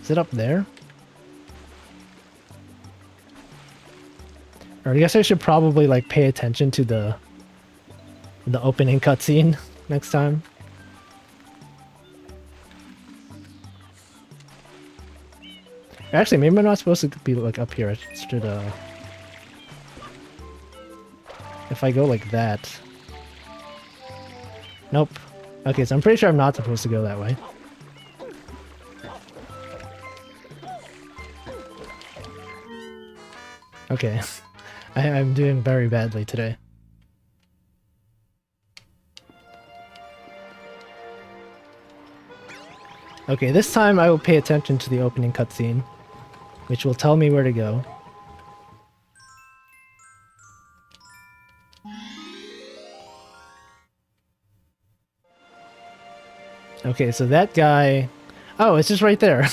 Is it up there? Or I guess I should probably like pay attention to the opening cutscene next time. Actually, maybe I'm not supposed to be like up here. I should if I go like that. Nope. Okay, so I'm pretty sure I'm not supposed to go that way. Okay. I'm doing very badly today. Okay, this time I will pay attention to the opening cutscene, which will tell me where to go. Okay, so that guy... Oh, it's just right there.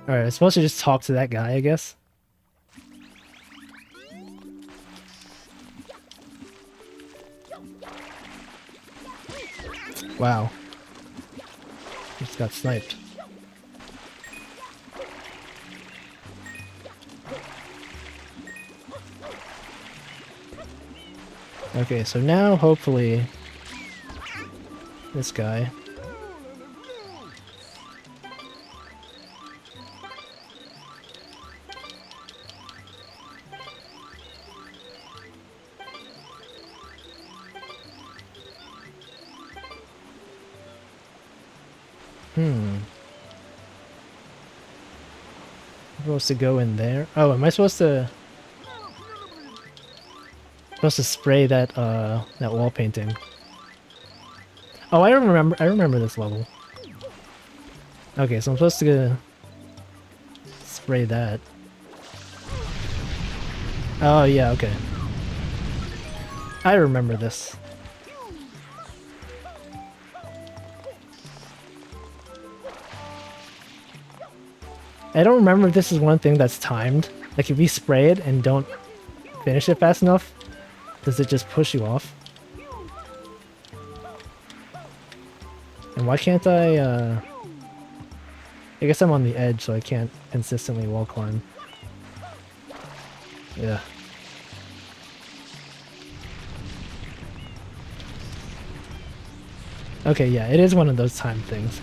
Alright, I'm supposed to just talk to that guy, I guess. Wow. Just got sniped. Okay, so now hopefully this guy. I'm supposed to go in there? Oh, am I supposed to... Supposed to spray that that wall painting. Oh, I remember this level. Okay, so I'm supposed to spray that. Oh yeah, okay. I remember this. I don't remember if this is one thing that's timed. Like if you spray it and don't finish it fast enough, does it just push you off? And why can't I guess I'm on the edge, so I can't consistently wall climb. Yeah. Okay, yeah, it is one of those time things.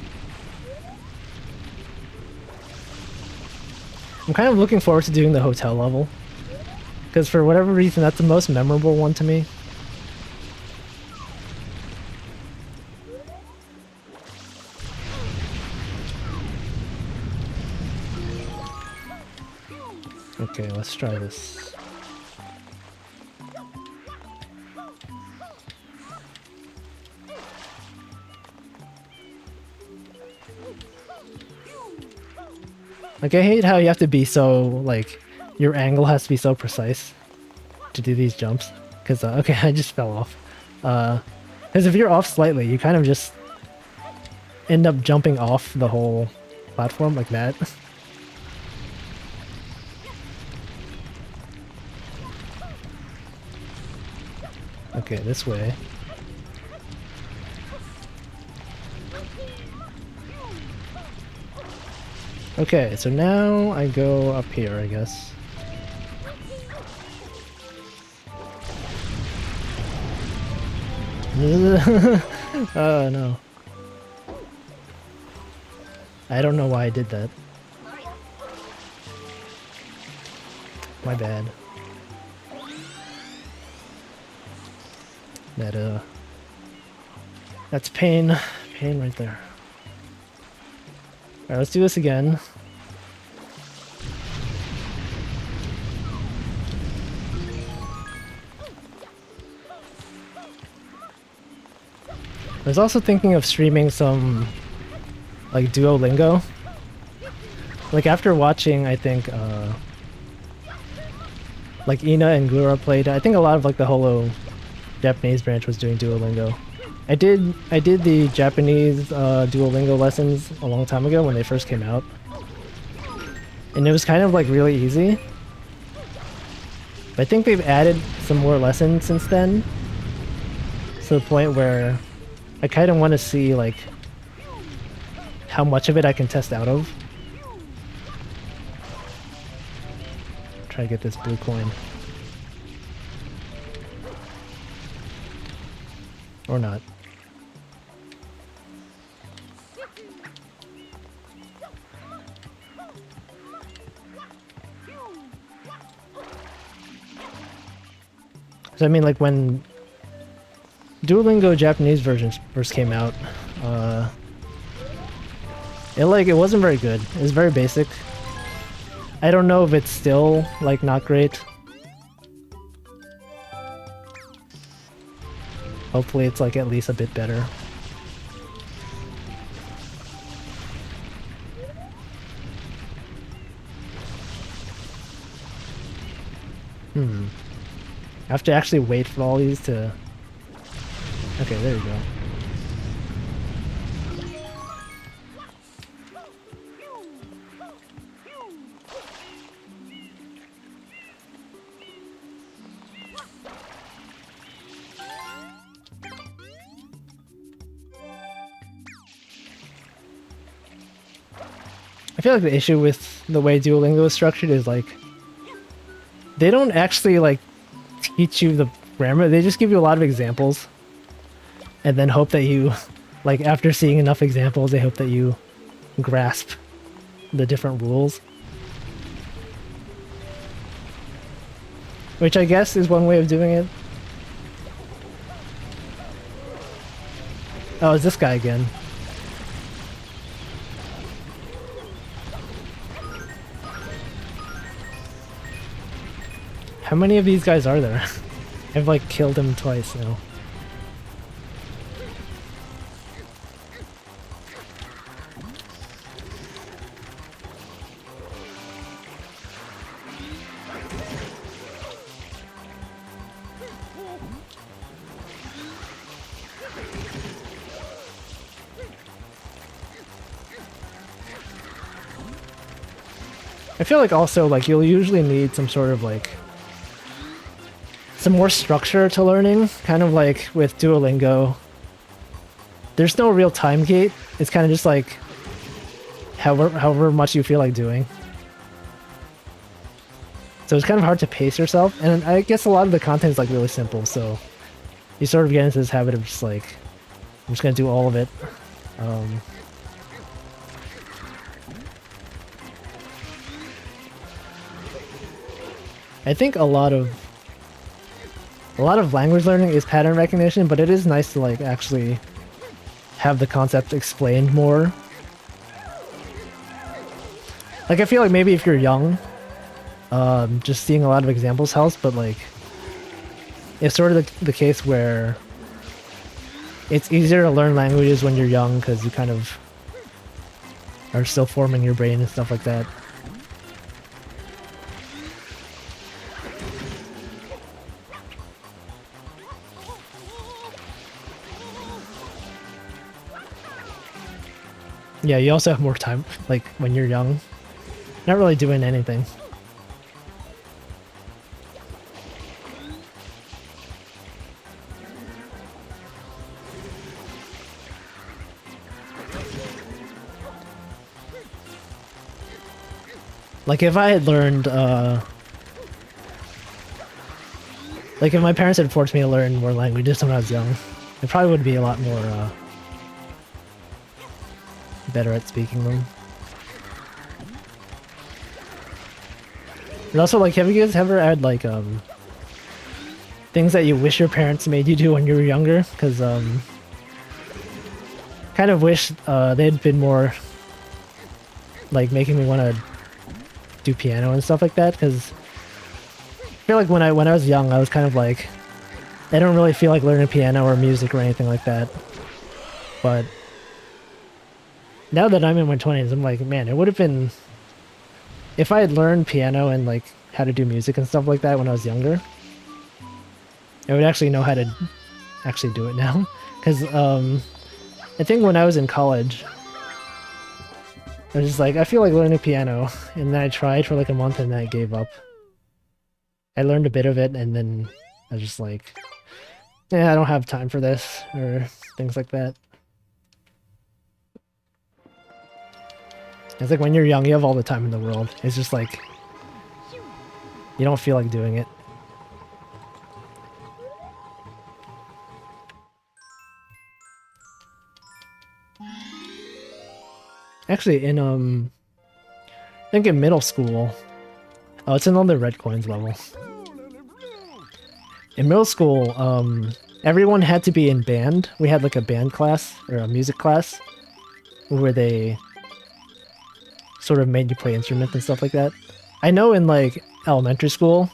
I'm kind of looking forward to doing the hotel level. Because for whatever reason, that's the most memorable one to me. Okay, let's try this. Like, I hate how you have to be so, like, your angle has to be so precise to do these jumps. Because, okay, I just fell off. Because if you're off slightly, you kind of just end up jumping off the whole platform like that. Okay, this way. Okay, so now I go up here, I guess. Oh no. I don't know why I did that. Mario. My bad. That's pain. Pain right there. Alright, let's do this again. I was also thinking of streaming some, like, Duolingo. Like, after watching, I think, like, Ina and Gura played, I think a lot of, like, the Holo Japanese branch was doing Duolingo. I did the Japanese Duolingo lessons a long time ago when they first came out. And it was kind of, like, really easy. But I think they've added some more lessons since then. To the point where I kind of want to see, like, how much of it I can test out of. Try to get this blue coin. Or not. So I mean, like, when Duolingo Japanese versions first came out, it wasn't very good. It was very basic. I don't know if it's still, like, not great. Hopefully it's, like, at least a bit better. I have to actually wait for all these to... Okay, there you go. I feel like the issue with the way Duolingo is structured is, like, they don't actually, like, teach you the grammar. They just give you a lot of examples and then hope that you, like, after seeing enough examples, they hope that you grasp the different rules. Which I guess is one way of doing it. Oh, it's this guy again. How many of these guys are there? I've, like, killed him twice now. I feel like also, like, you'll usually need some sort of, like, some more structure to learning, kind of like with Duolingo. There's no real time gate. It's kind of just like however much you feel like doing. So it's kind of hard to pace yourself, and I guess a lot of the content is, like, really simple, so you sort of get into this habit of just, like, I'm just gonna do all of it. I think a lot of language learning is pattern recognition, but it is nice to, like, actually have the concept explained more. Like, I feel like maybe if you're young, just seeing a lot of examples helps, but, like, it's sort of the case where it's easier to learn languages when you're young because you kind of are still forming your brain and stuff like that. Yeah, you also have more time, like, when you're young. Not really doing anything. Like, if I had learned, like, if my parents had forced me to learn more languages when I was young, it probably would be a lot more, better at speaking them. And also, like, have you guys ever had like things that you wish your parents made you do when you were younger? Because kind of wish they'd been more like making me want to do piano and stuff like that. Because I feel like when I was young, I was kind of like, I don't really feel like learning piano or music or anything like that. But now that I'm in my 20s, I'm like, man, it would have been if I had learned piano and like how to do music and stuff like that when I was younger. I would actually know how to actually do it now. Because I think when I was in college, I was just like, I feel like learning piano, and then I tried for like a month and then I gave up. I learned a bit of it and then I was just like, yeah, I don't have time for this, or things like that. It's like when you're young, you have all the time in the world. It's just like, you don't feel like doing it. Actually, in I think in middle school, oh, it's another red coins level. In middle school, everyone had to be in band. We had like a band class or a music class where they sort of made you play instruments and stuff like that. I know in like elementary school,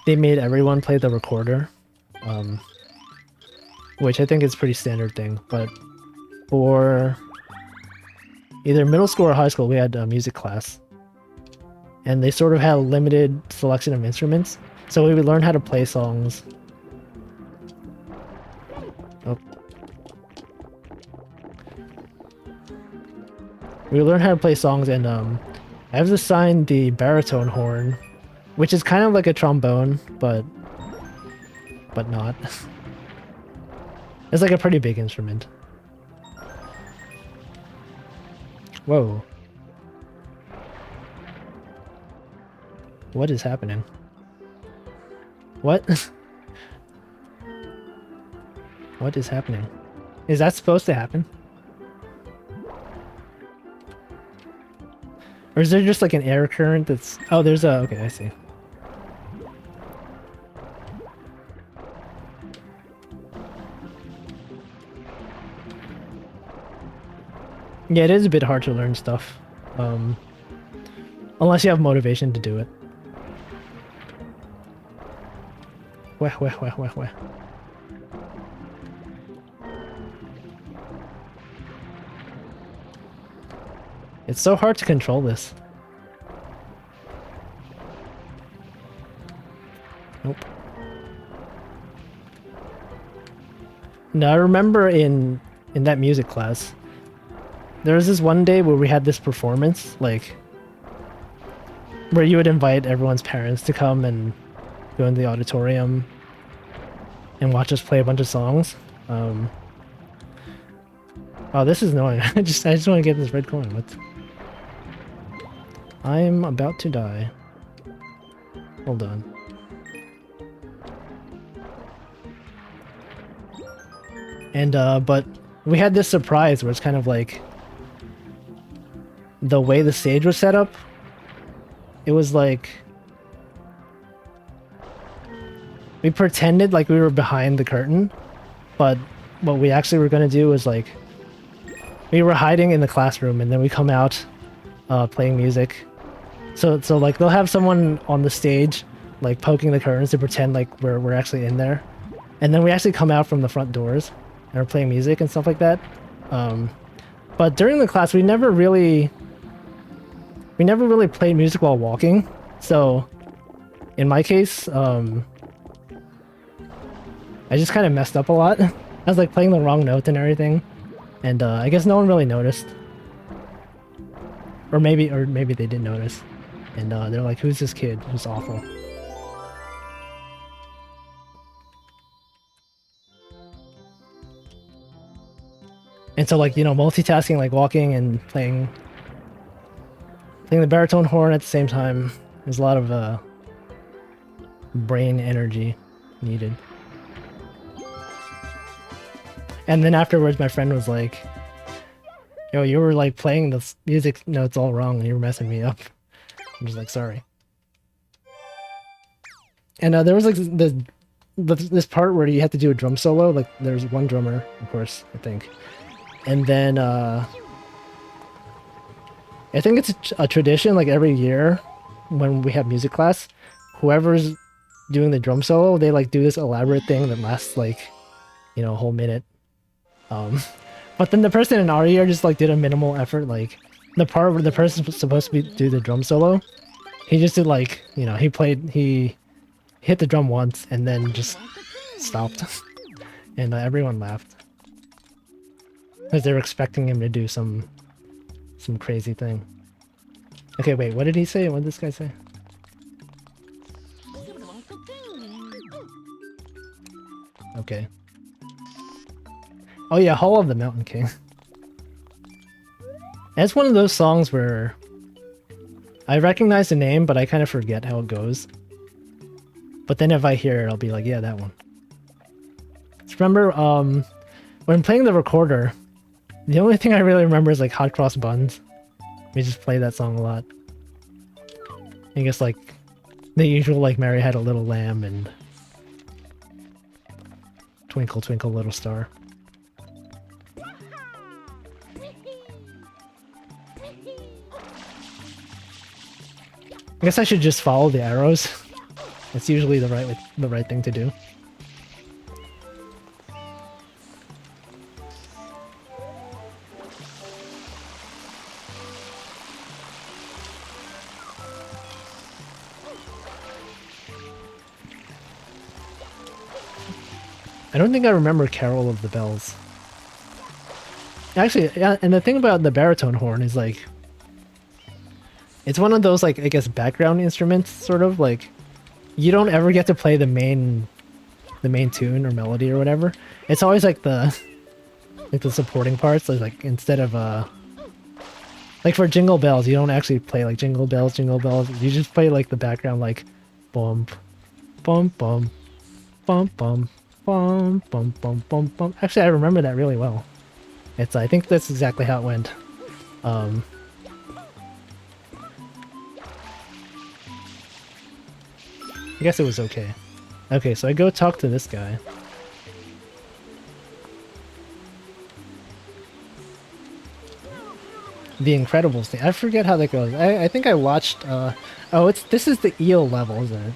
they made everyone play the recorder, which I think is a pretty standard thing. But for either middle school or high school, we had a music class, and they sort of had a limited selection of instruments, so we would learn how to play songs. Oh. We would learn how to play songs, and I was assigned the baritone horn, which is kind of like a trombone, but not. It's like a pretty big instrument. Whoa. What is happening? What? What is happening? Is that supposed to happen? Or is there just like an air current that's... Oh, there's a... Okay, I see. Yeah, it is a bit hard to learn stuff. Unless you have motivation to do it. Wah, wah, wah, wah, wah. It's so hard to control this. Nope. Now I remember in that music class, there was this one day where we had this performance, like, where you would invite everyone's parents to come and go in the auditorium and watch us play a bunch of songs. Oh, this is annoying. I just want to get this red coin. What? I'm about to die. Hold on. And but we had this surprise where it's kind of like the way the stage was set up. It was like we pretended like we were behind the curtain, but what we actually were going to do was like we were hiding in the classroom, and then we come out playing music. So like they'll have someone on the stage like poking the curtains to pretend like we're actually in there, and then we actually come out from the front doors and we're playing music and stuff like that. But during the class, we never really played music while walking. So in my case, I just kind of messed up a lot. I was like playing the wrong notes and everything, and I guess no one really noticed, or maybe they did notice, and they're like, "Who's this kid? Who's awful?" And so, like, you know, multitasking, like walking and playing the baritone horn at the same time, there's a lot of brain energy needed. And then afterwards, my friend was like, "Yo, you were like playing the music notes all wrong, and you were messing me up." I'm just like, "Sorry." And there was like this part where you had to do a drum solo. Like there's one drummer, of course, I think, and then I think it's a tradition. Like every year, when we have music class, whoever's doing the drum solo, they like do this elaborate thing that lasts like, you know, a whole minute. But then the person in our year just like did a minimal effort. Like the part where the person's supposed to do the drum solo, he just did like, you know, he hit the drum once and then just stopped, and everyone laughed because they were expecting him to do some crazy thing. Okay, wait, what did he say? What did this guy say? Okay. Oh yeah, Hall of the Mountain King. It's one of those songs where I recognize the name, but I kind of forget how it goes. But then if I hear it, I'll be like, yeah, that one. Just remember, when playing the recorder, the only thing I really remember is like Hot Cross Buns. We just play that song a lot. I guess like the usual like Mary Had a Little Lamb and Twinkle Twinkle Little Star. I guess I should just follow the arrows. It's usually the right thing to do. I don't think I remember Carol of the Bells. Actually, yeah, and the thing about the baritone horn is like, it's one of those like, I guess, background instruments, sort of like, you don't ever get to play the main tune or melody or whatever. It's always like the supporting parts. Like instead of like for Jingle Bells, you don't actually play like Jingle Bells, Jingle Bells. You just play like the background, like bump, bump, bump, bump, bump, bump, bump, bump, bump, bump. Actually, I remember that really well. I think that's exactly how it went. I guess it was okay. Okay, so I go talk to this guy. The Incredibles thing. I forget how that goes. I think I watched, oh, this is the eel level, isn't it?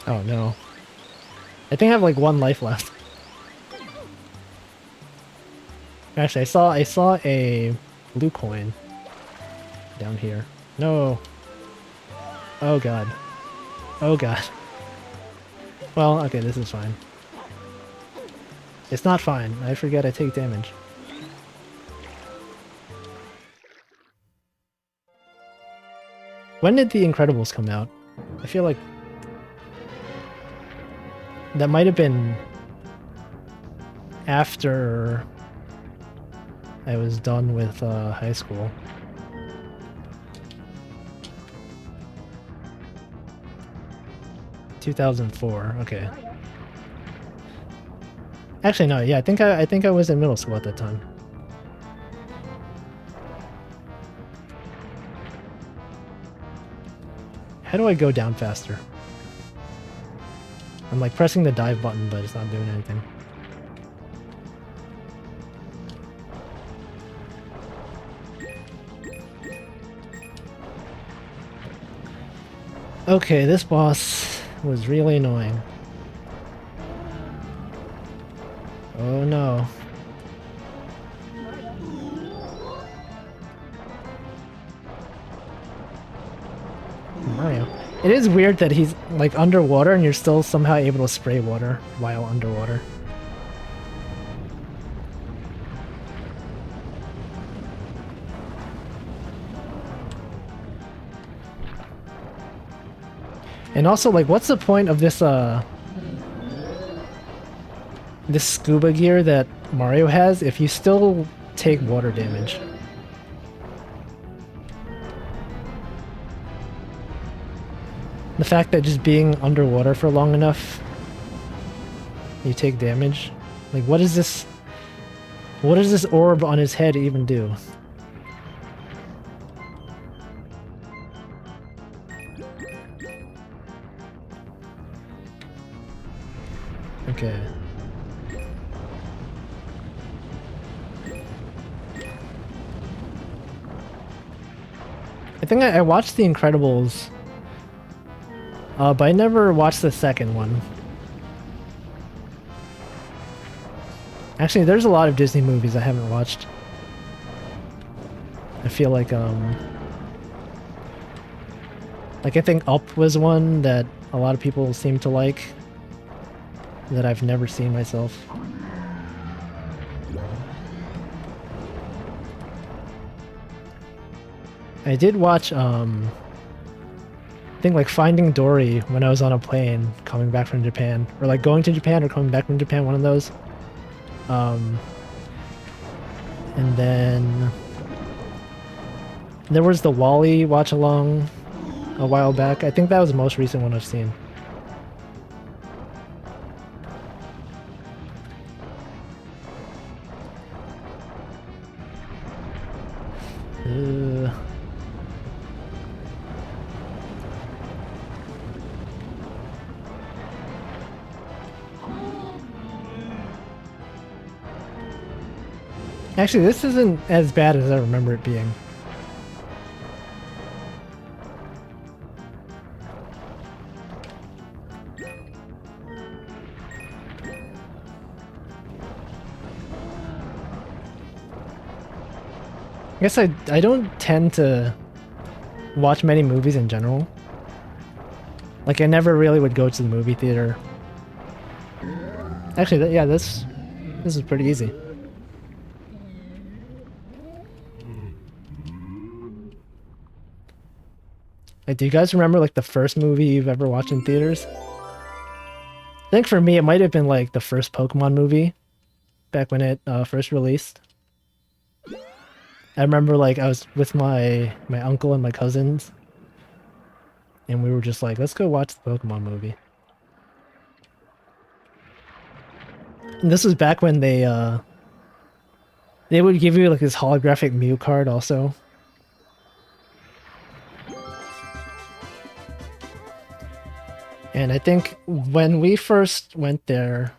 Oh no. I think I have like one life left. Actually, I saw a blue coin down here. No. Oh god. Oh god. Well, okay, this is fine. It's not fine. I forget I take damage. When did The Incredibles come out? I feel like that might have been after I was done with high school. ...2004, okay. Actually, no, yeah, I think I was in middle school at that time. How do I go down faster? I'm like pressing the dive button, but it's not doing anything. Okay, this boss was really annoying. Oh no. Mario. It is weird that he's like underwater and you're still somehow able to spray water while underwater. And also, like, what's the point of this this scuba gear that Mario has if you still take water damage? The fact that just being underwater for long enough you take damage. Like, what is this? What does this orb on his head even do? Okay. I think I watched The Incredibles, but I never watched the second one. Actually, there's a lot of Disney movies I haven't watched. I feel like I think Up was one that a lot of people seem to like, that I've never seen myself. I did watch, I think like Finding Dory when I was on a plane coming back from Japan, or like going to Japan or coming back from Japan, one of those. And then there was the Wall-E watch along a while back. I think that was the most recent one I've seen. Actually, this isn't as bad as I remember it being. I guess I don't tend to watch many movies in general. Like, I never really would go to the movie theater. Actually, yeah, this is pretty easy. Like, do you guys remember like the first movie you've ever watched in theaters? I think for me it might have been like the first Pokemon movie back when it first released. I remember like I was with my uncle and my cousins, and we were just like, let's go watch the Pokemon movie. And this was back when they would give you like this holographic Mew card also. And I think when we first went there,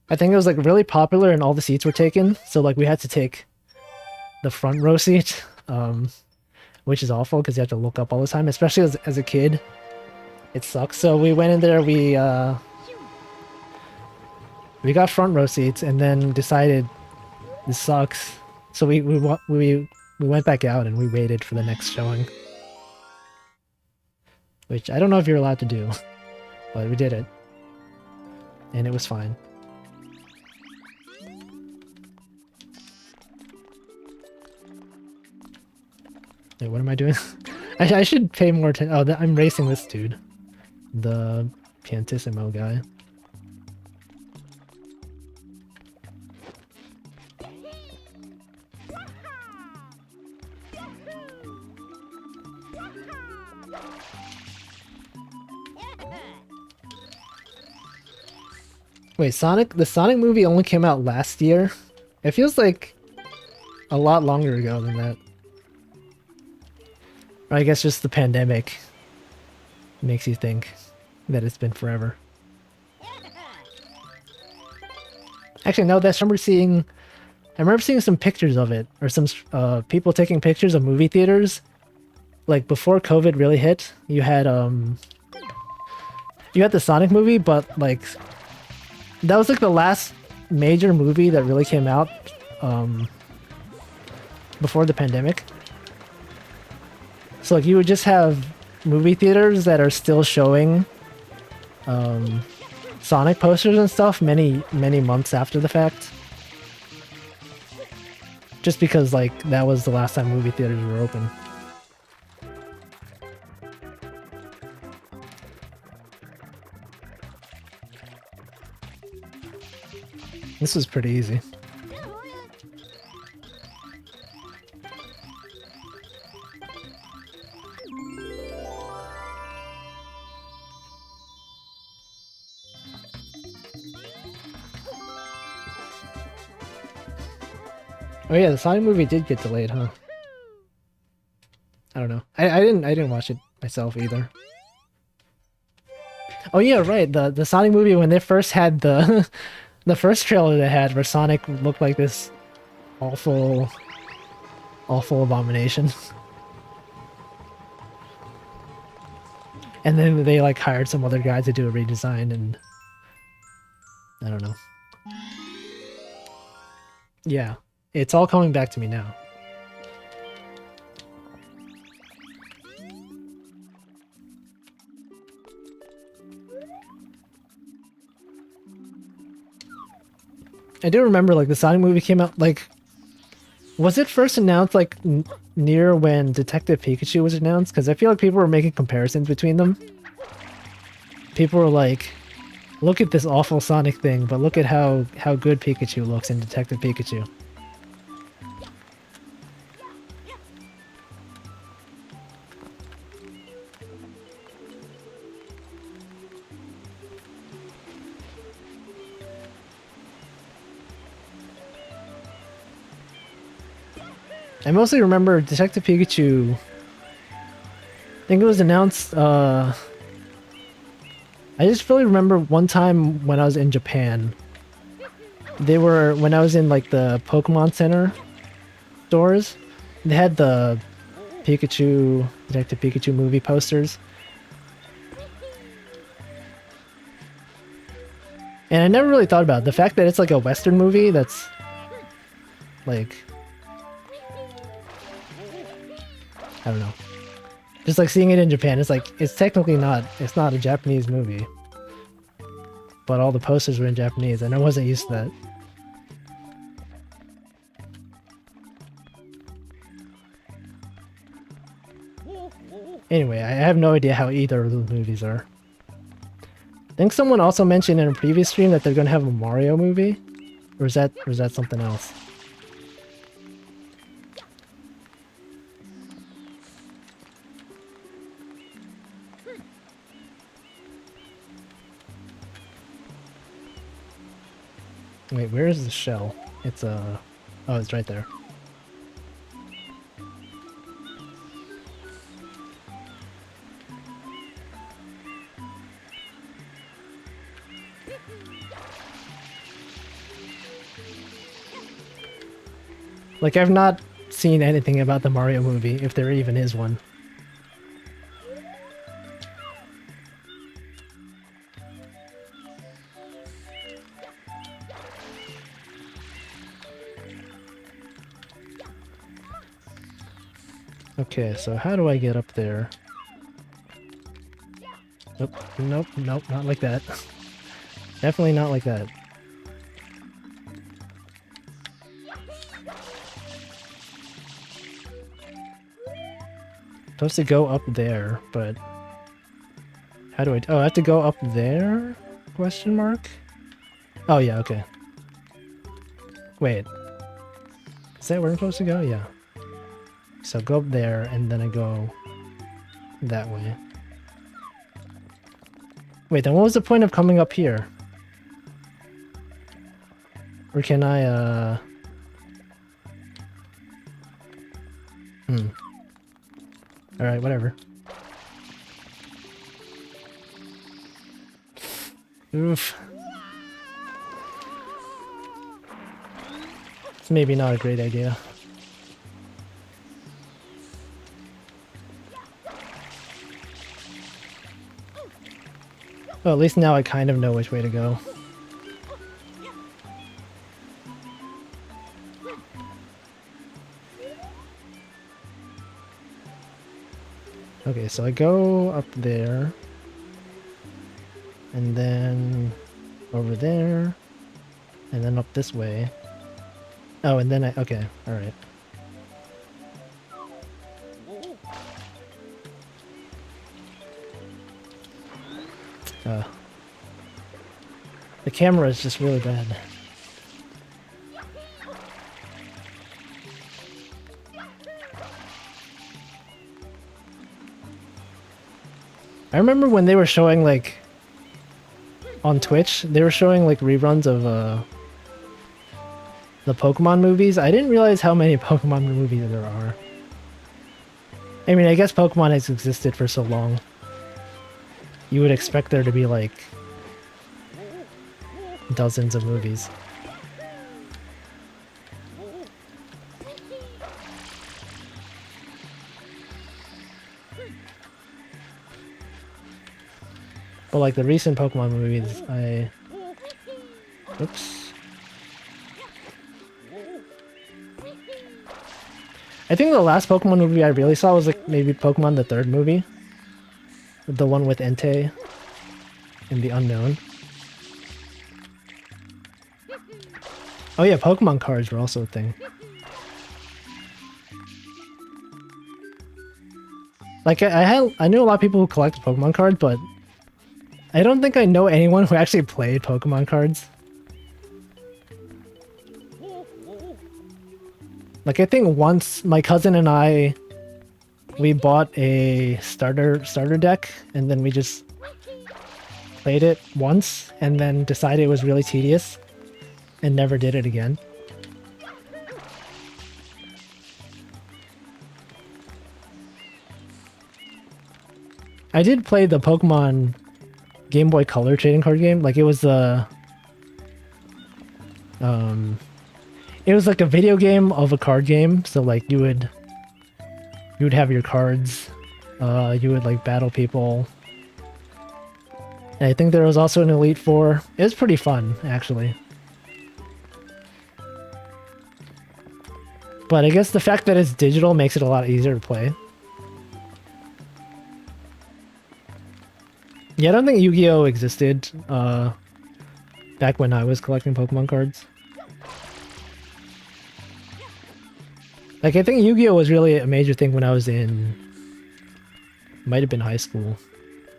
I think it was like really popular and all the seats were taken. So like we had to take the front row seat, which is awful because you have to look up all the time, especially as a kid. It sucks. So we went in there, we got front row seats and then decided this sucks. So we went back out and we waited for the next showing. Which I don't know if you're allowed to do, but we did it. And it was fine. Wait, what am I doing? I should pay more attention. Oh, I'm racing this dude. The Piantissimo guy. Wait, the Sonic movie only came out last year? It feels like a lot longer ago than that. Or I guess just the pandemic makes you think that it's been forever. Actually, no, I remember seeing some pictures of it, or some people taking pictures of movie theaters. Like before COVID really hit, you had the Sonic movie, but like that was like the last major movie that really came out before the pandemic. So like you would just have movie theaters that are still showing Sonic posters and stuff many months after the fact. Just because like that was the last time movie theaters were open. This was pretty easy. Oh yeah, the Sonic movie did get delayed, huh? I don't know. I didn't watch it myself either. Oh yeah, right. The Sonic movie when they first had the the first trailer they had where Sonic looked like this awful awful abomination. And then they like hired some other guy to do a redesign and I don't know. Yeah. It's all coming back to me now. I do remember like the Sonic movie came out like was it first announced like near when Detective Pikachu was announced? Because I feel like people were making comparisons between them. People were like, look at this awful Sonic thing, but look at how good Pikachu looks in Detective Pikachu. I mostly remember Detective Pikachu. I think it was announced, I just really remember one time when I was in Japan. When I was in like the Pokemon Center stores, they had the Detective Pikachu movie posters. And I never really thought about it. The fact that it's like a Western movie that's like I don't know. Just like seeing it in Japan, it's like it's technically it's not a Japanese movie. But all the posters were in Japanese and I wasn't used to that. Anyway, I have no idea how either of those movies are. I think someone also mentioned in a previous stream that they're gonna have a Mario movie. Or is that something else? Wait, where is the shell? It's oh, it's right there. Like, I've not seen anything about the Mario movie, if there even is one. Okay, so how do I get up there? Nope, nope, nope, not like that. Definitely not like that. Supposed to go up there, but how do I? Oh, I have to go up there? Question mark? Oh yeah, okay. Wait, is that where I'm supposed to go? Yeah. So go up there, and then I go that way. Wait, then what was the point of coming up here? Or can I, Alright, whatever. Oof. It's maybe not a great idea. Well, at least now I kind of know which way to go. Okay, so I go up there. And then over there. And then up this way. Oh, and then okay, alright. The camera is just really bad. I remember when they were showing like on Twitch, they were showing like reruns of the Pokemon movies. I didn't realize how many Pokemon movies there are. I mean, I guess Pokemon has existed for so long. You would expect there to be like dozens of movies. But like the recent Pokemon movies, oops. I think the last Pokemon movie I really saw was like maybe Pokemon the third movie. The one with Entei and the Unknown. Oh yeah, Pokemon cards were also a thing. Like I knew a lot of people who collected Pokemon cards, but I don't think I know anyone who actually played Pokemon cards. Like I think once my cousin and we bought a starter deck and then we just played it once and then decided it was really tedious and never did it again. I did play the Pokemon Game Boy Color trading card game. Like it was it was like a video game of a card game. So like you would have your cards, you would like battle people. And I think there was also an Elite Four. It was pretty fun, actually. But I guess the fact that it's digital makes it a lot easier to play. Yeah, I don't think Yu-Gi-Oh! Existed back when I was collecting Pokemon cards. Like, I think Yu-Gi-Oh! Was really a major thing when I was in... Might have been high school.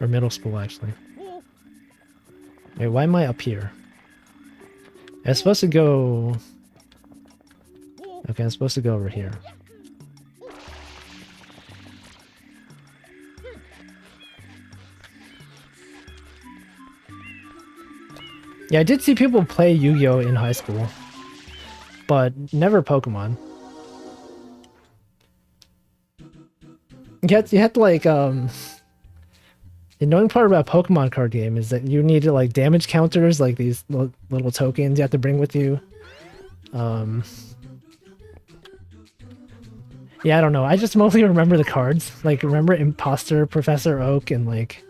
Or middle school, actually. Wait, why am I up here? I'm supposed to go... Okay, I'm supposed to go over here. Yeah, I did see people play Yu-Gi-Oh! In high school. But never Pokemon. You had to like, the annoying part about Pokemon card game is that you need to like damage counters, like these little tokens you have to bring with you. Yeah, I don't know. I just mostly remember the cards. Like, remember Imposter, Professor Oak, and like,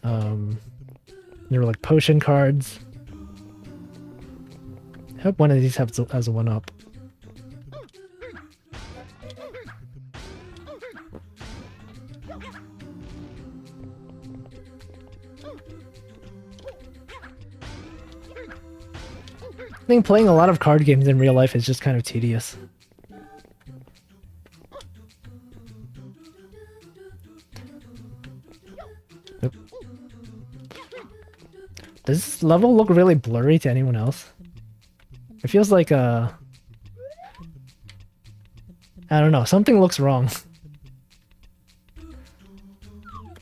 there were like potion cards. I hope one of these has a 1-up. I think playing a lot of card games in real life is just kind of tedious. Nope. Does this level look really blurry to anyone else? It feels like I don't know, something looks wrong.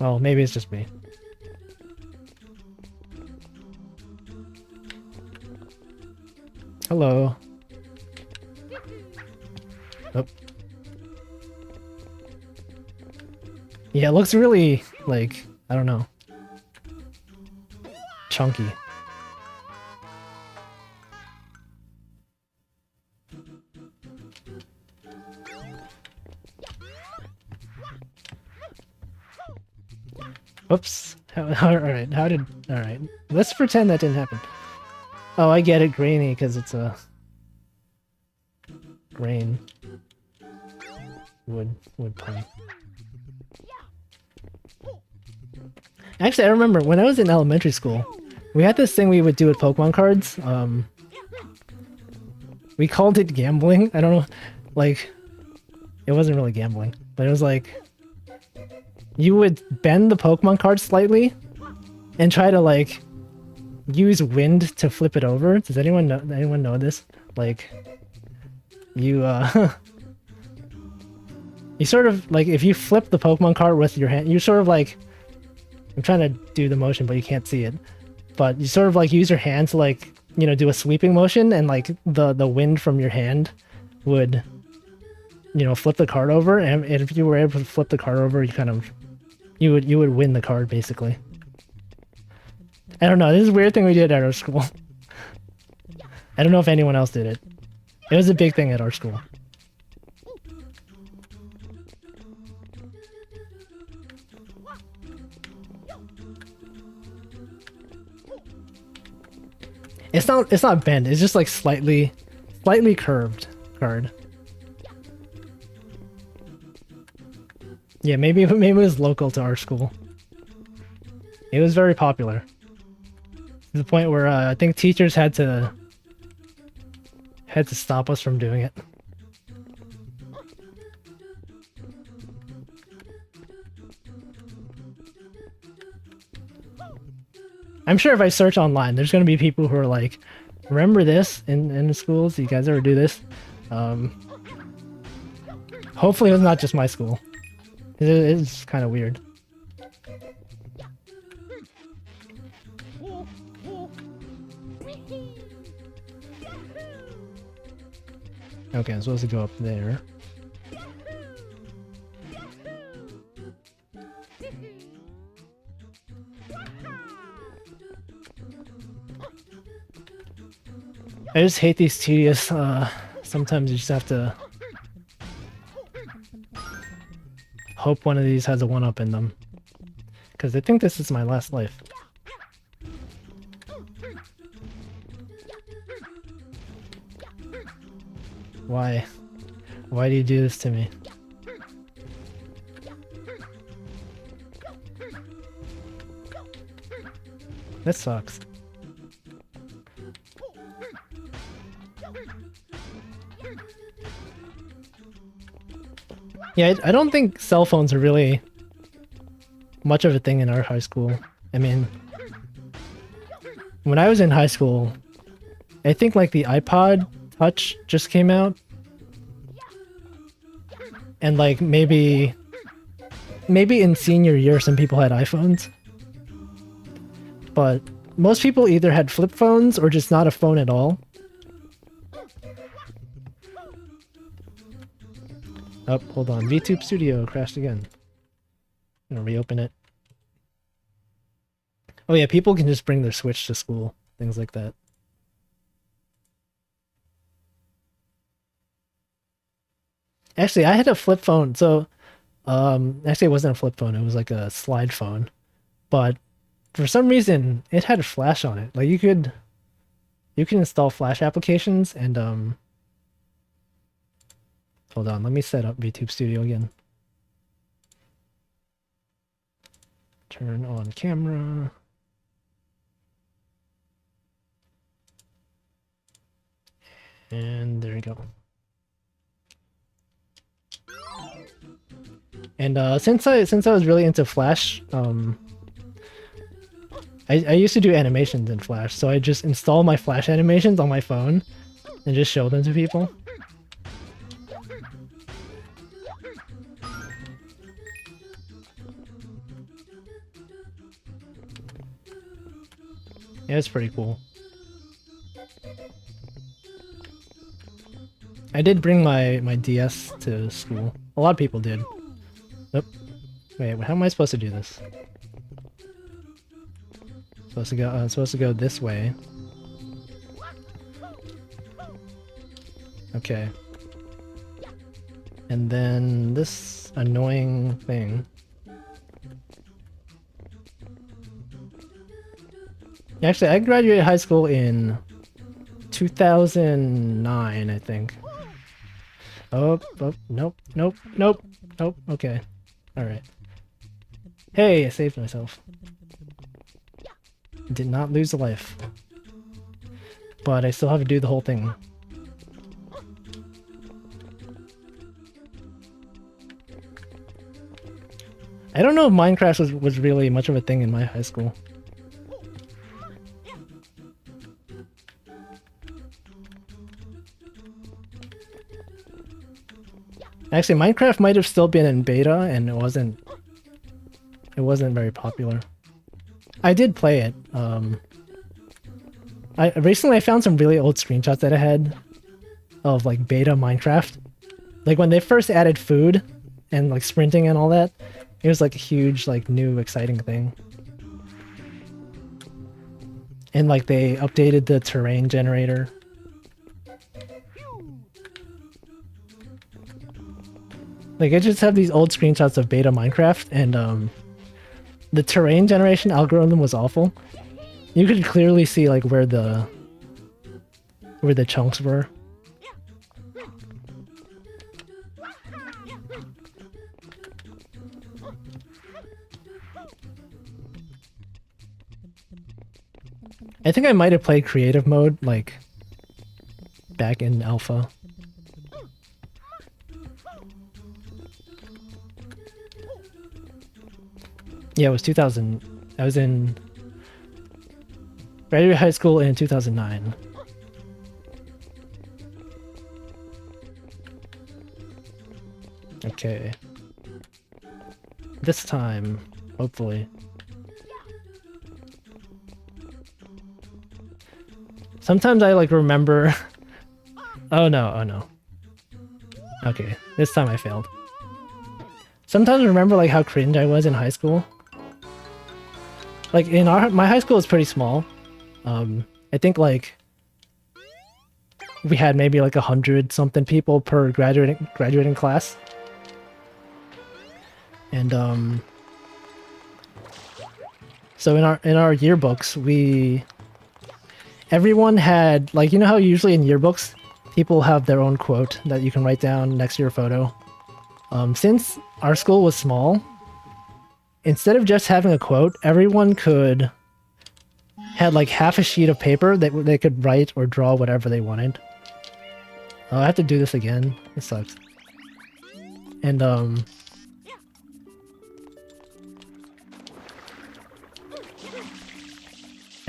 Well, maybe it's just me. Hello. Oh. Yeah, it looks really, like, I don't know. Chunky. Whoops. Alright, alright. Let's pretend that didn't happen. Oh, I get it, grainy, because it's a... grain. Wood pun. Actually, I remember, when I was in elementary school, we had this thing we would do with Pokemon cards. We called it gambling. I don't know, like... It wasn't really gambling, but it was like... You would bend the Pokemon card slightly, and try to, like... use wind to flip it over. Does anyone know this? Like, you you sort of like, if you flip the Pokemon card with your hand, you sort of like, I'm trying to do the motion but you can't see it, but you sort of like use your hand to like you know, do a sweeping motion, and like the wind from your hand would, you know, flip the card over, and if you were able to flip the card over, you would win the card basically. I don't know. This is a weird thing we did at our school. I don't know if anyone else did it. It was a big thing at our school. It's not bent. It's just like slightly curved card. Yeah, maybe it was local to our school. It was very popular. To the point where I think teachers had to stop us from doing it. I'm sure if I search online, there's going to be people who are like, remember this in the schools? Do you guys ever do this? Hopefully it's not just my school. It is kind of weird. Okay, I'm supposed to go up there. I just hate these tedious, sometimes you just have to hope one of these has a 1-up in them. Because I think this is my last life. Why? Why do you do this to me? That sucks. Yeah, I don't think cell phones are really much of a thing in our high school. I mean, when I was in high school, I think like the iPod Touch just came out. And like maybe in senior year some people had iPhones. But most people either had flip phones or just not a phone at all. Oh, hold on. VTube Studio crashed again. I'm gonna reopen it. Oh yeah, people can just bring their Switch to school. Things like that. Actually, I had a flip phone, so actually it wasn't a flip phone, it was like a slide phone. But for some reason it had a flash on it. Like you can install flash applications and hold on, let me set up VTube Studio again. Turn on camera. And there you go. And since I was really into Flash, I used to do animations in Flash, so I just install my Flash animations on my phone and just show them to people. Yeah, it's pretty cool. I did bring my DS to school. A lot of people did. Nope. Wait, how am I supposed to do this? Supposed to go this way. Okay. And then this annoying thing. Actually, I graduated high school in 2009, I think. Oh, nope, okay. Alright. Hey, I saved myself. Did not lose a life. But I still have to do the whole thing. I don't know if Minecraft was really much of a thing in my high school. Actually, Minecraft might have still been in beta, and it wasn't very popular. I did play it, I recently found some really old screenshots that I had of like beta Minecraft. Like when they first added food and like sprinting and all that, it was like a huge like new exciting thing. And like they updated the terrain generator. Like I just have these old screenshots of beta Minecraft, and the terrain generation algorithm was awful. You could clearly see like where the chunks were. I think I might have played creative mode like back in alpha. Yeah, it was 2000. I was in graduated high school in 2009. Okay. This time, hopefully. Sometimes I like remember. Oh no, oh no. Okay, this time I failed. Sometimes I remember like how cringe I was in high school. Like in my high school is pretty small. I think like we had maybe like 100 something people per graduating class. And so in our yearbooks everyone had, like, you know how usually in yearbooks people have their own quote that you can write down next to your photo. Since our school was small, instead of just having a quote, everyone had like half a sheet of paper that they could write or draw whatever they wanted. Oh, I have to do this again. This sucks. And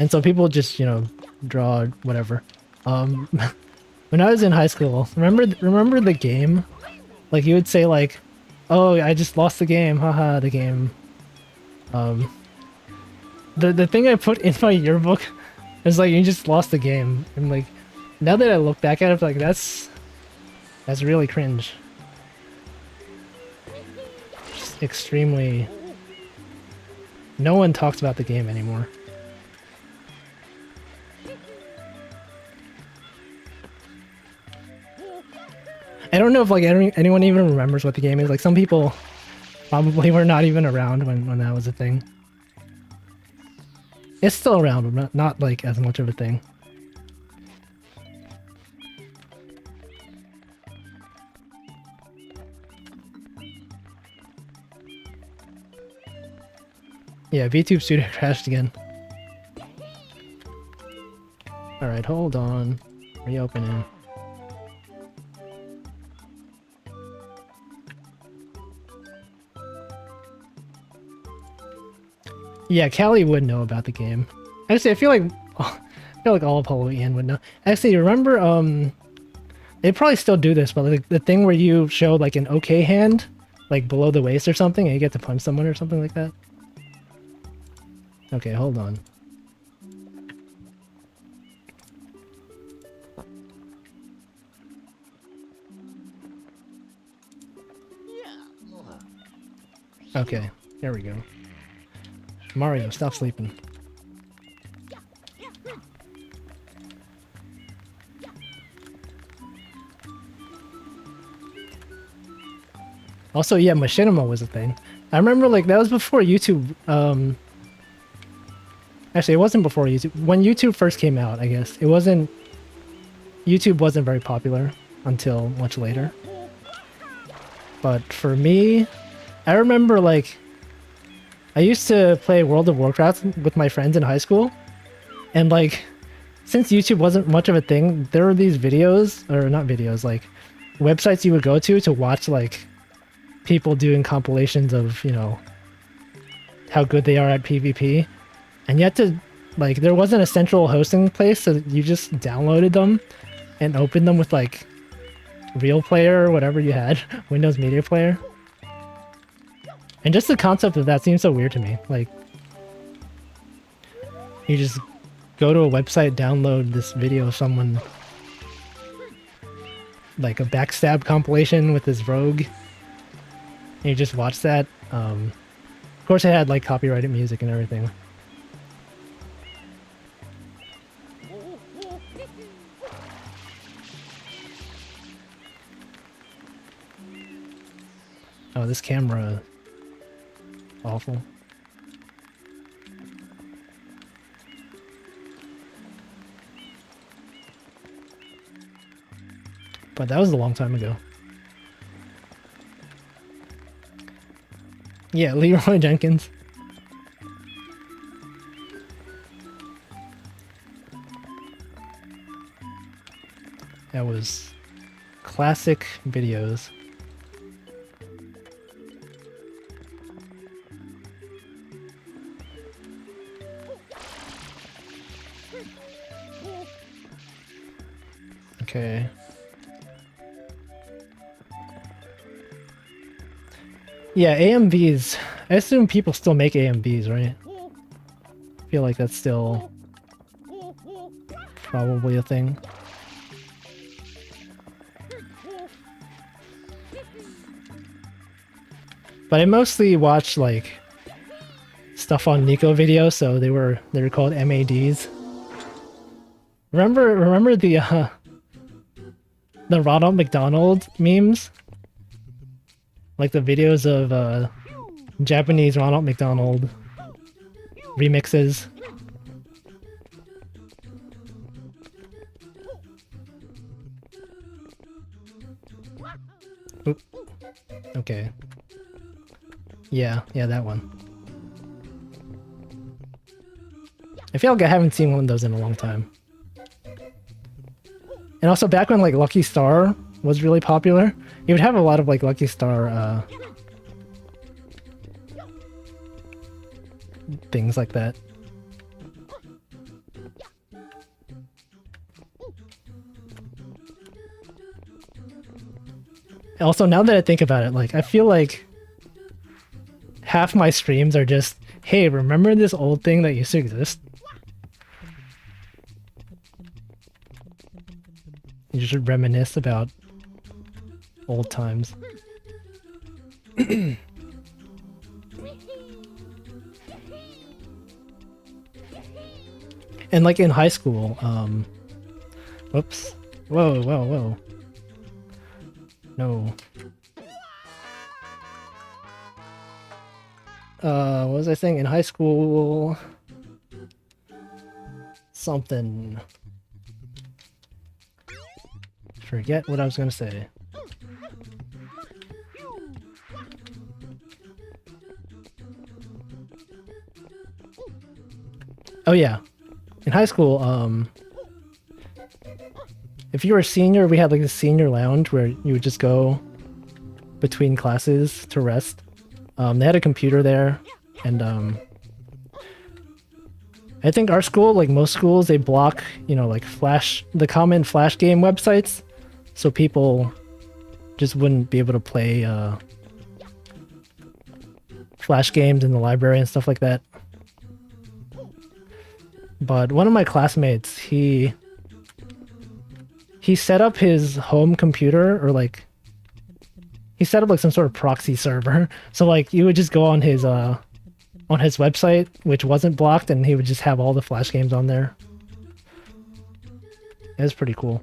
so people just, you know, draw whatever. When I was in high school, remember the game? Like you would say like, "Oh, I just lost the game. Haha, the game." The thing I put in my yearbook is like, "You just lost the game." And like now that I look back at it, like that's really cringe. Just extremely. No one talks about the game anymore. I don't know if like anyone even remembers what the game is. Like some people probably were not even around when that was a thing. It's still around, but not like as much of a thing. Yeah, VTube Studio crashed again. Alright, hold on. Reopening. Yeah, Callie would know about the game. Actually, I feel like all of Halloween would know. Actually, remember, they probably still do this, but like the thing where you show like an okay hand, like below the waist or something, and you get to punch someone or something like that. Okay, hold on. Okay, there we go. Mario, stop sleeping. Also, yeah, machinima was a thing. I remember, like, that was before YouTube, actually, it wasn't before YouTube. When YouTube first came out, I guess. YouTube wasn't very popular until much later. But for me, I remember, like, I used to play World of Warcraft with my friends in high school, and like, since YouTube wasn't much of a thing, there were these videos, or not videos, like, websites you would go to watch, like, people doing compilations of, you know, how good they are at PvP, and you had to, like, there wasn't a central hosting place, so you just downloaded them and opened them with, like, Real Player or whatever you had, Windows Media Player. And just the concept of that seems so weird to me. Like, you just go to a website, download this video of someone, like a backstab compilation with this rogue, and you just watch that. Of course, it had like copyrighted music and everything. Oh, this camera, awful. But that was a long time ago. Yeah, Leroy Jenkins. That was classic videos. Okay. Yeah, AMVs. I assume people still make AMVs, right? I feel like that's still probably a thing. But I mostly watch like stuff on Nico video, so they were called MADs. Remember the Ronald McDonald memes? Like the videos of Japanese Ronald McDonald remixes. Oop. Okay. Yeah, that one. I feel like I haven't seen one of those in a long time. And also back when like Lucky Star was really popular, you would have a lot of like Lucky Star things like that. Also, now that I think about it, like I feel like half my streams are just, hey, remember this old thing that used to exist? You should reminisce about old times. And like in high school, whoops. Whoa. No. What was I saying? In high school... Something... Forget what I was gonna say. Oh yeah. In high school, if you were a senior, we had like a senior lounge where you would just go between classes to rest. They had a computer there, and I think our school, like most schools, they block, you know, like the common Flash game websites, so people just wouldn't be able to play Flash games in the library and stuff like that. But one of my classmates, he set up his home computer, or like he set up like some sort of proxy server. So like you would just go on his website, which wasn't blocked, and he would just have all the Flash games on there. It was pretty cool.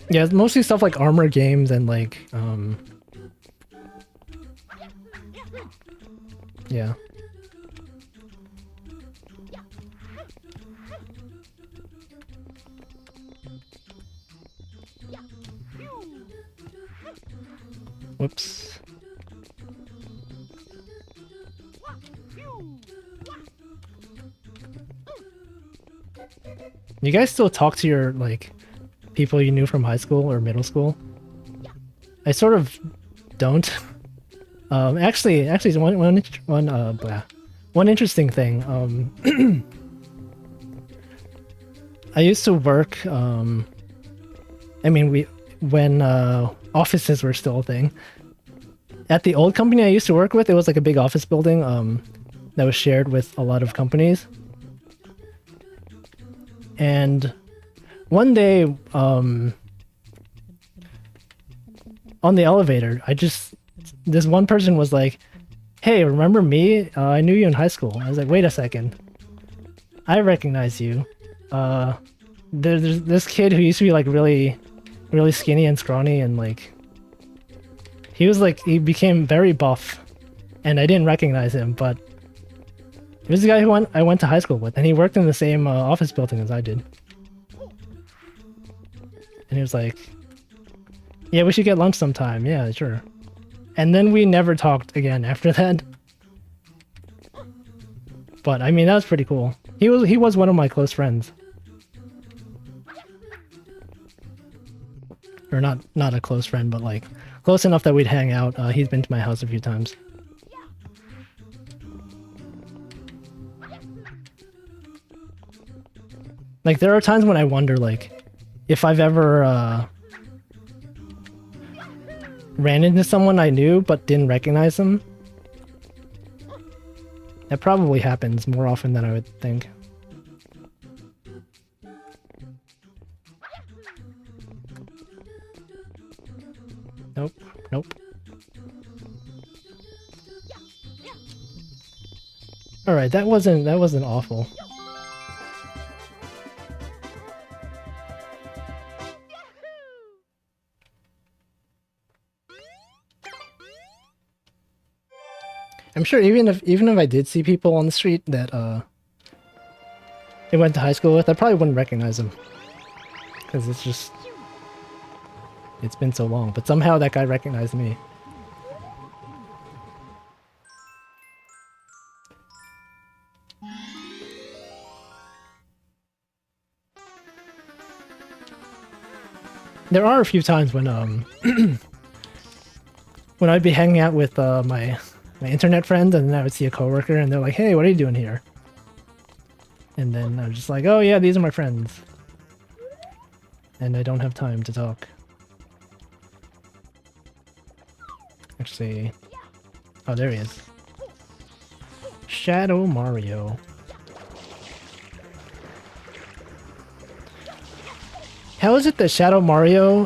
Yeah, mostly stuff like armor games and like yeah. Whoops. You guys still talk to your like people you knew from high school or middle school? I sort of don't. Actually, one interesting thing. I used to work. I mean, when offices were still a thing. At the old company I used to work with, it was like a big office building that was shared with a lot of companies. And one day, on the elevator, this one person was like, "Hey, remember me? I knew you in high school." I was like, "Wait a second. I recognize you. There's this kid who used to be like really, really skinny and scrawny, and like he became very buff, and I didn't recognize him, but he was the guy who I went to high school with, and he worked in the same office building as I did." And he was like, "Yeah, we should get lunch sometime." Yeah, sure. And then we never talked again after that. But I mean, that was pretty cool. He was one of my close friends. Or not a close friend, but like close enough that we'd hang out. He's been to my house a few times. Like there are times when I wonder like if I've ever ran into someone I knew but didn't recognize them. That probably happens more often than I would think. Nope, nope. Alright, that wasn't awful. I'm sure even if I did see people on the street that I went to high school with, I probably wouldn't recognize them. Because it's been so long. But somehow that guy recognized me. There are a few times when when I'd be hanging out with my internet friends, and then I would see a coworker, and they're like, "Hey, what are you doing here?" And then I'm just like, "Oh yeah, these are my friends," and I don't have time to talk. Actually, oh, there he is. Shadow Mario. How is it that Shadow Mario,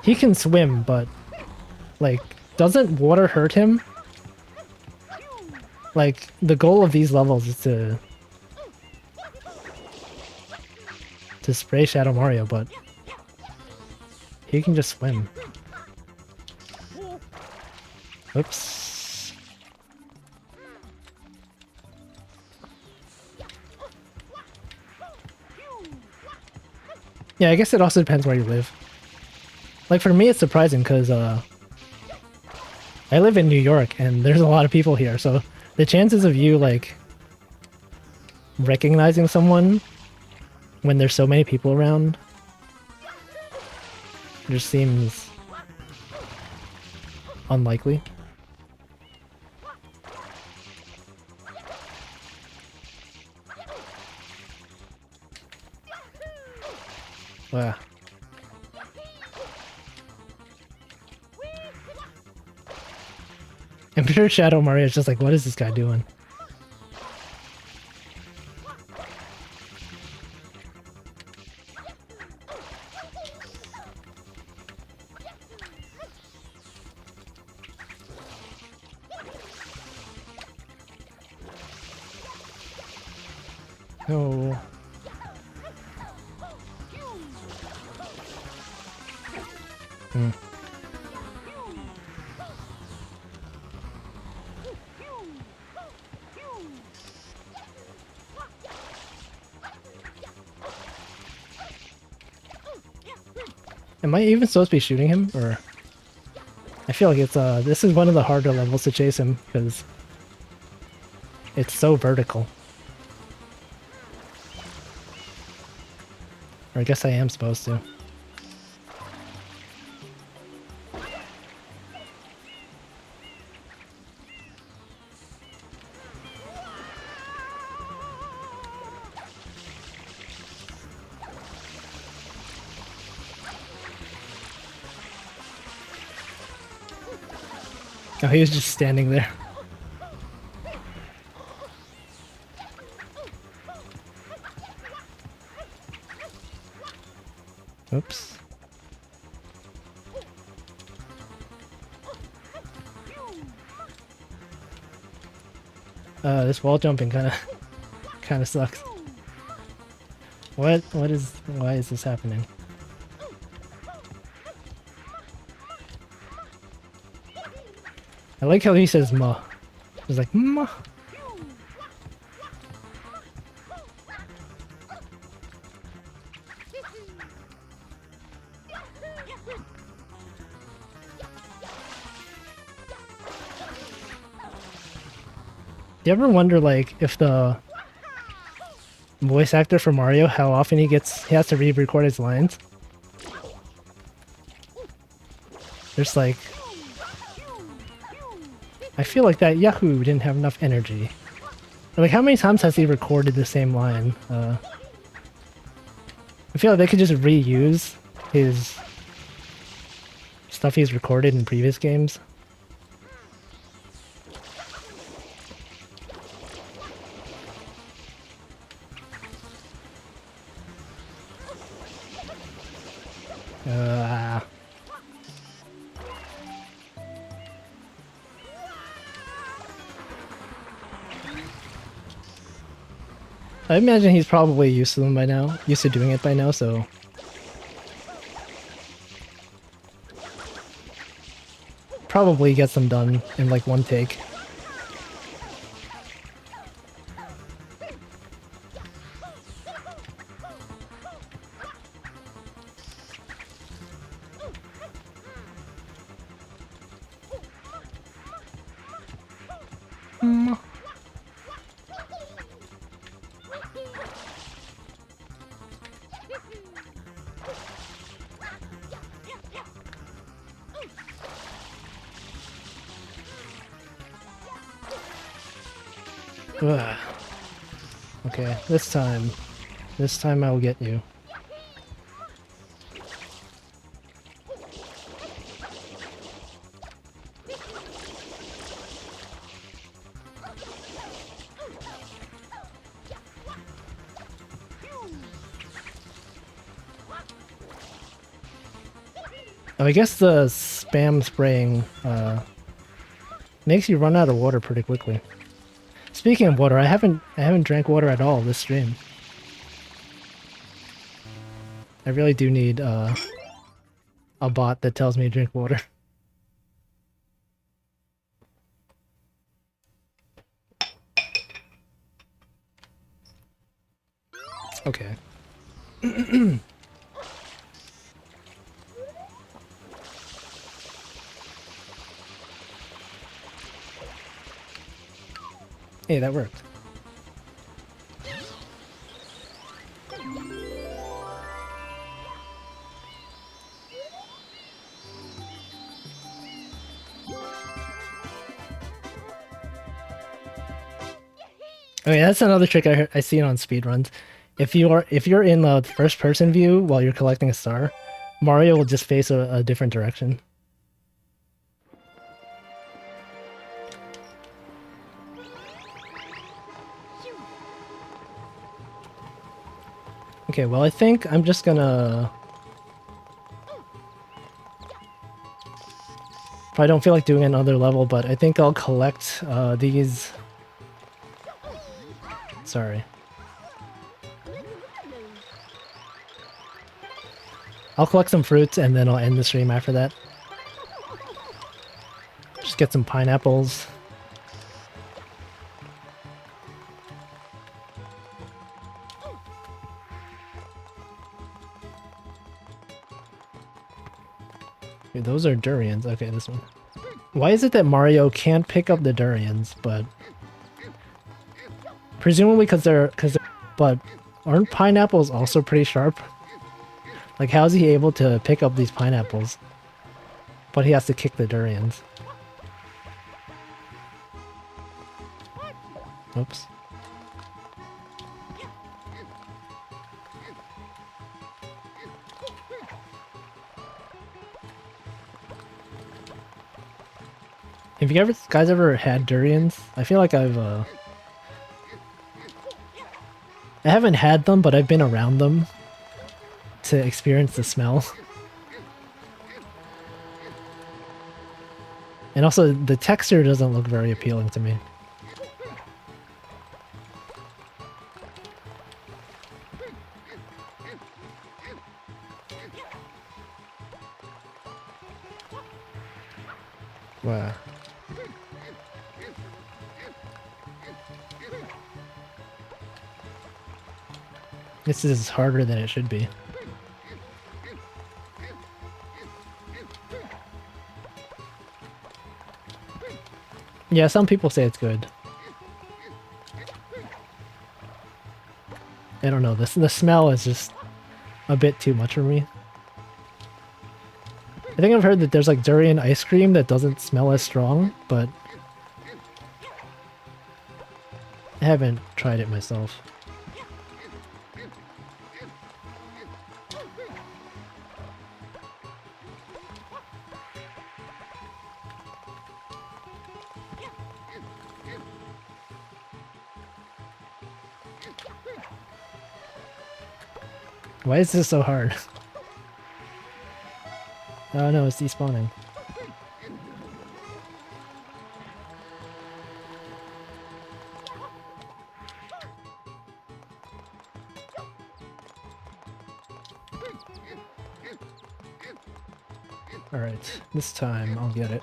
he can swim, but, like, doesn't water hurt him? Like, the goal of these levels is to spray Shadow Mario, but he can just swim. Oops. Yeah, I guess it also depends where you live. Like, for me, it's surprising, because, I live in New York, and there's a lot of people here, so the chances of you, like, recognizing someone when there's so many people around just seems unlikely. Wow. I'm sure Shadow Mario is just like, what is this guy doing? No. Hmm. Am I even supposed to be shooting him, or? I feel like it's this is one of the harder levels to chase him because it's so vertical. Or I guess I am supposed to. Oh, he was just standing there. Oops. This wall jumping kinda sucks. Why is this happening? I like how he says "ma." He's like "ma." Do you ever wonder, like, if the voice actor for Mario, how often he has to re-record his lines? There's like, I feel like that Yahoo didn't have enough energy. Like, how many times has he recorded the same line? I feel like they could just reuse his stuff he's recorded in previous games. I imagine he's probably used to them by now, used to doing it by now, so... Probably gets them done in like one take. Ugh. Okay, this time I will get you. Oh, I guess the spam spraying makes you run out of water pretty quickly. Speaking of water, I haven't drank water at all this stream. I really do need a bot that tells me to drink water. Okay. Hey, that worked. I mean, that's another trick I see it on speedruns. If you're in the first person view while you're collecting a star, Mario will just face a different direction. Okay, well I think I'm just gonna... I don't feel like doing another level, but I think I'll collect these... Sorry. I'll collect some fruits and then I'll end the stream after that. Just get some pineapples. Okay, those are durians. Okay, this one. Why is it that Mario can't pick up the durians, but... Presumably but aren't pineapples also pretty sharp? Like, how's he able to pick up these pineapples? But he has to kick the durians. Oops. Have you guys ever had durians? I feel like I haven't had them, but I've been around them to experience the smell. And also, the texture doesn't look very appealing to me. Wow. This is harder than it should be. Yeah, some people say it's good. I don't know, the smell is just a bit too much for me. I think I've heard that there's like durian ice cream that doesn't smell as strong, but I haven't tried it myself. Why is this so hard? Oh no, it's despawning. Alright, this time I'll get it.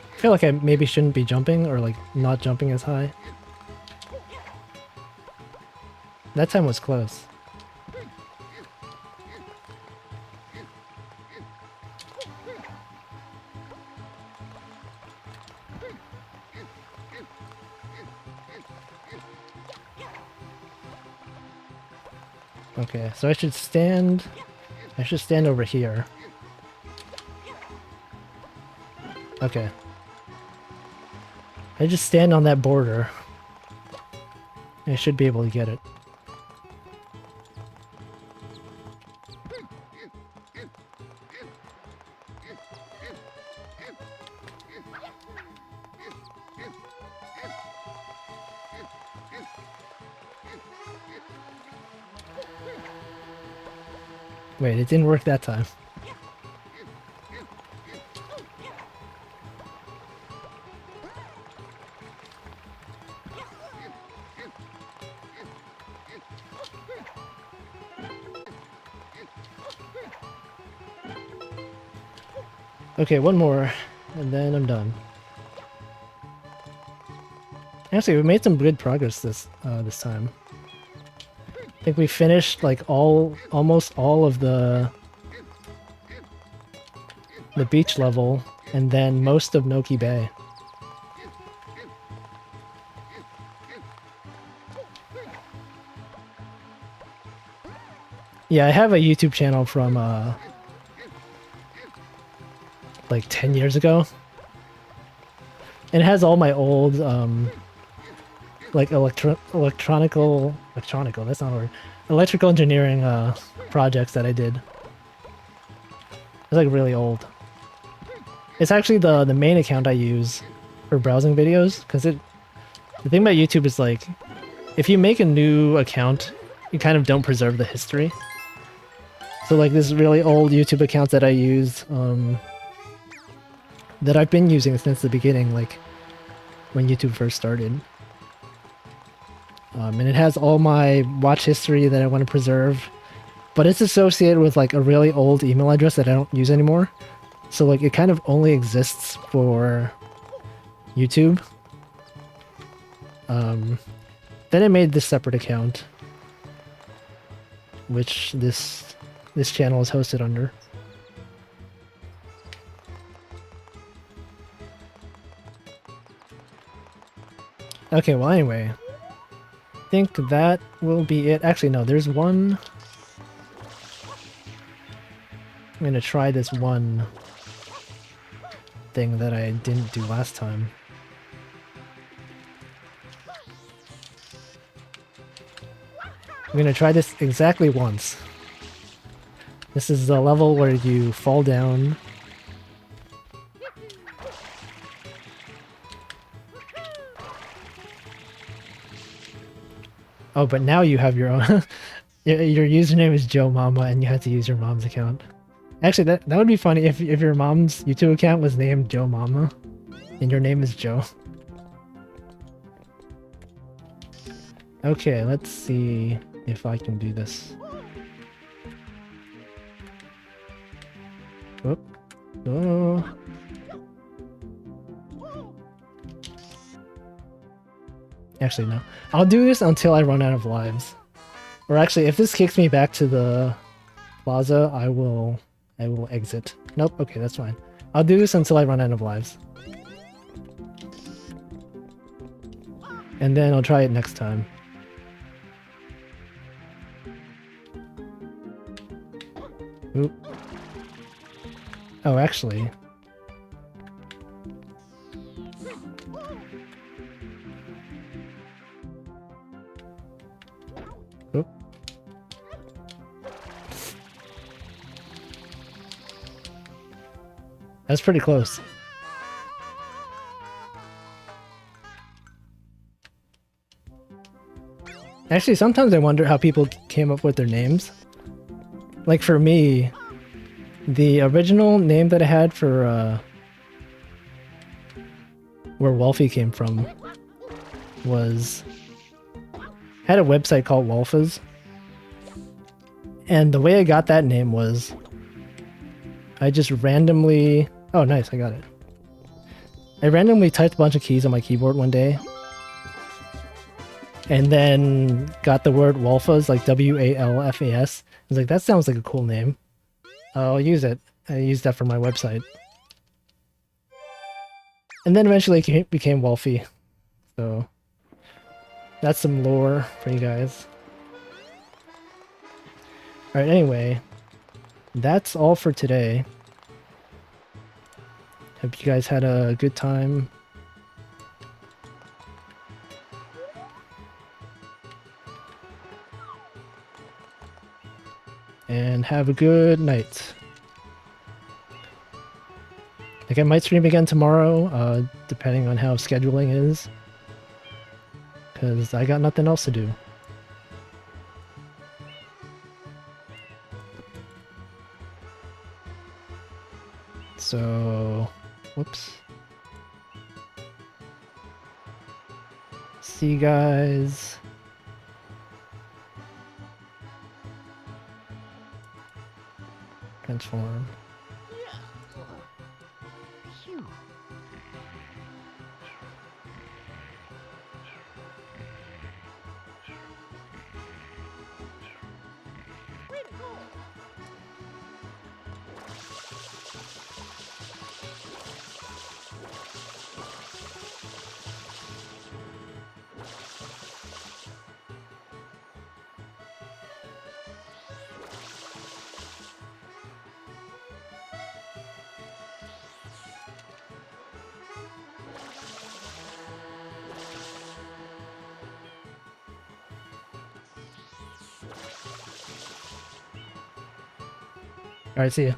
I feel like I maybe shouldn't be jumping, or like not jumping as high. That time was close. Okay, so I should stand over here. Okay. I just stand on that border. I should be able to get it. Wait, it didn't work that time. Okay, one more, and then I'm done. Actually, we made some good progress this time. I think we finished like almost all of the beach level, and then most of Noki Bay. Yeah, I have a YouTube channel from like 10 years ago. And it has all my old like electronical, that's not a word. Electrical engineering projects that I did. It's like really old. It's actually the main account I use for browsing videos, because the thing about YouTube is like, if you make a new account, you kind of don't preserve the history. So like this really old YouTube account that I use, that I've been using since the beginning, like when YouTube first started. And it has all my watch history that I want to preserve, but it's associated with like a really old email address that I don't use anymore. So like it kind of only exists for YouTube. Then I made this separate account, which this channel is hosted under. Okay, well anyway, I think that will be it. Actually, no, there's one. I'm gonna try this one thing that I didn't do last time. I'm gonna try this exactly once. This is the level where you fall down. Oh, but now you have your own. Your username is Joe Mama, and you have to use your mom's account. Actually, that would be funny if your mom's YouTube account was named Joe Mama, and your name is Joe. Okay, let's see if I can do this. Whoop. Oh. Actually, no. I'll do this until I run out of lives. Or actually, if this kicks me back to the plaza, I will exit. Nope, okay, that's fine. I'll do this until I run out of lives. And then I'll try it next time. Oop. Oh, actually. Oop. That's pretty close. Actually, sometimes I wonder how people came up with their names. Like for me, the original name that I had for where Wolfie came from was had a website called Wolfas. And the way I got that name was I just randomly... Oh, nice, I got it. I randomly typed a bunch of keys on my keyboard one day. And then got the word Walfas, like W-A-L-F-A-S. I was like, that sounds like a cool name. I'll use it. I used that for my website. And then eventually it became Wolfie. So that's some lore for you guys. Alright, anyway. That's all for today. Hope you guys had a good time. And have a good night. Like I might stream again tomorrow, depending on how scheduling is. Because I got nothing else to do. So, whoops. See you guys. Transform. Alright, see ya.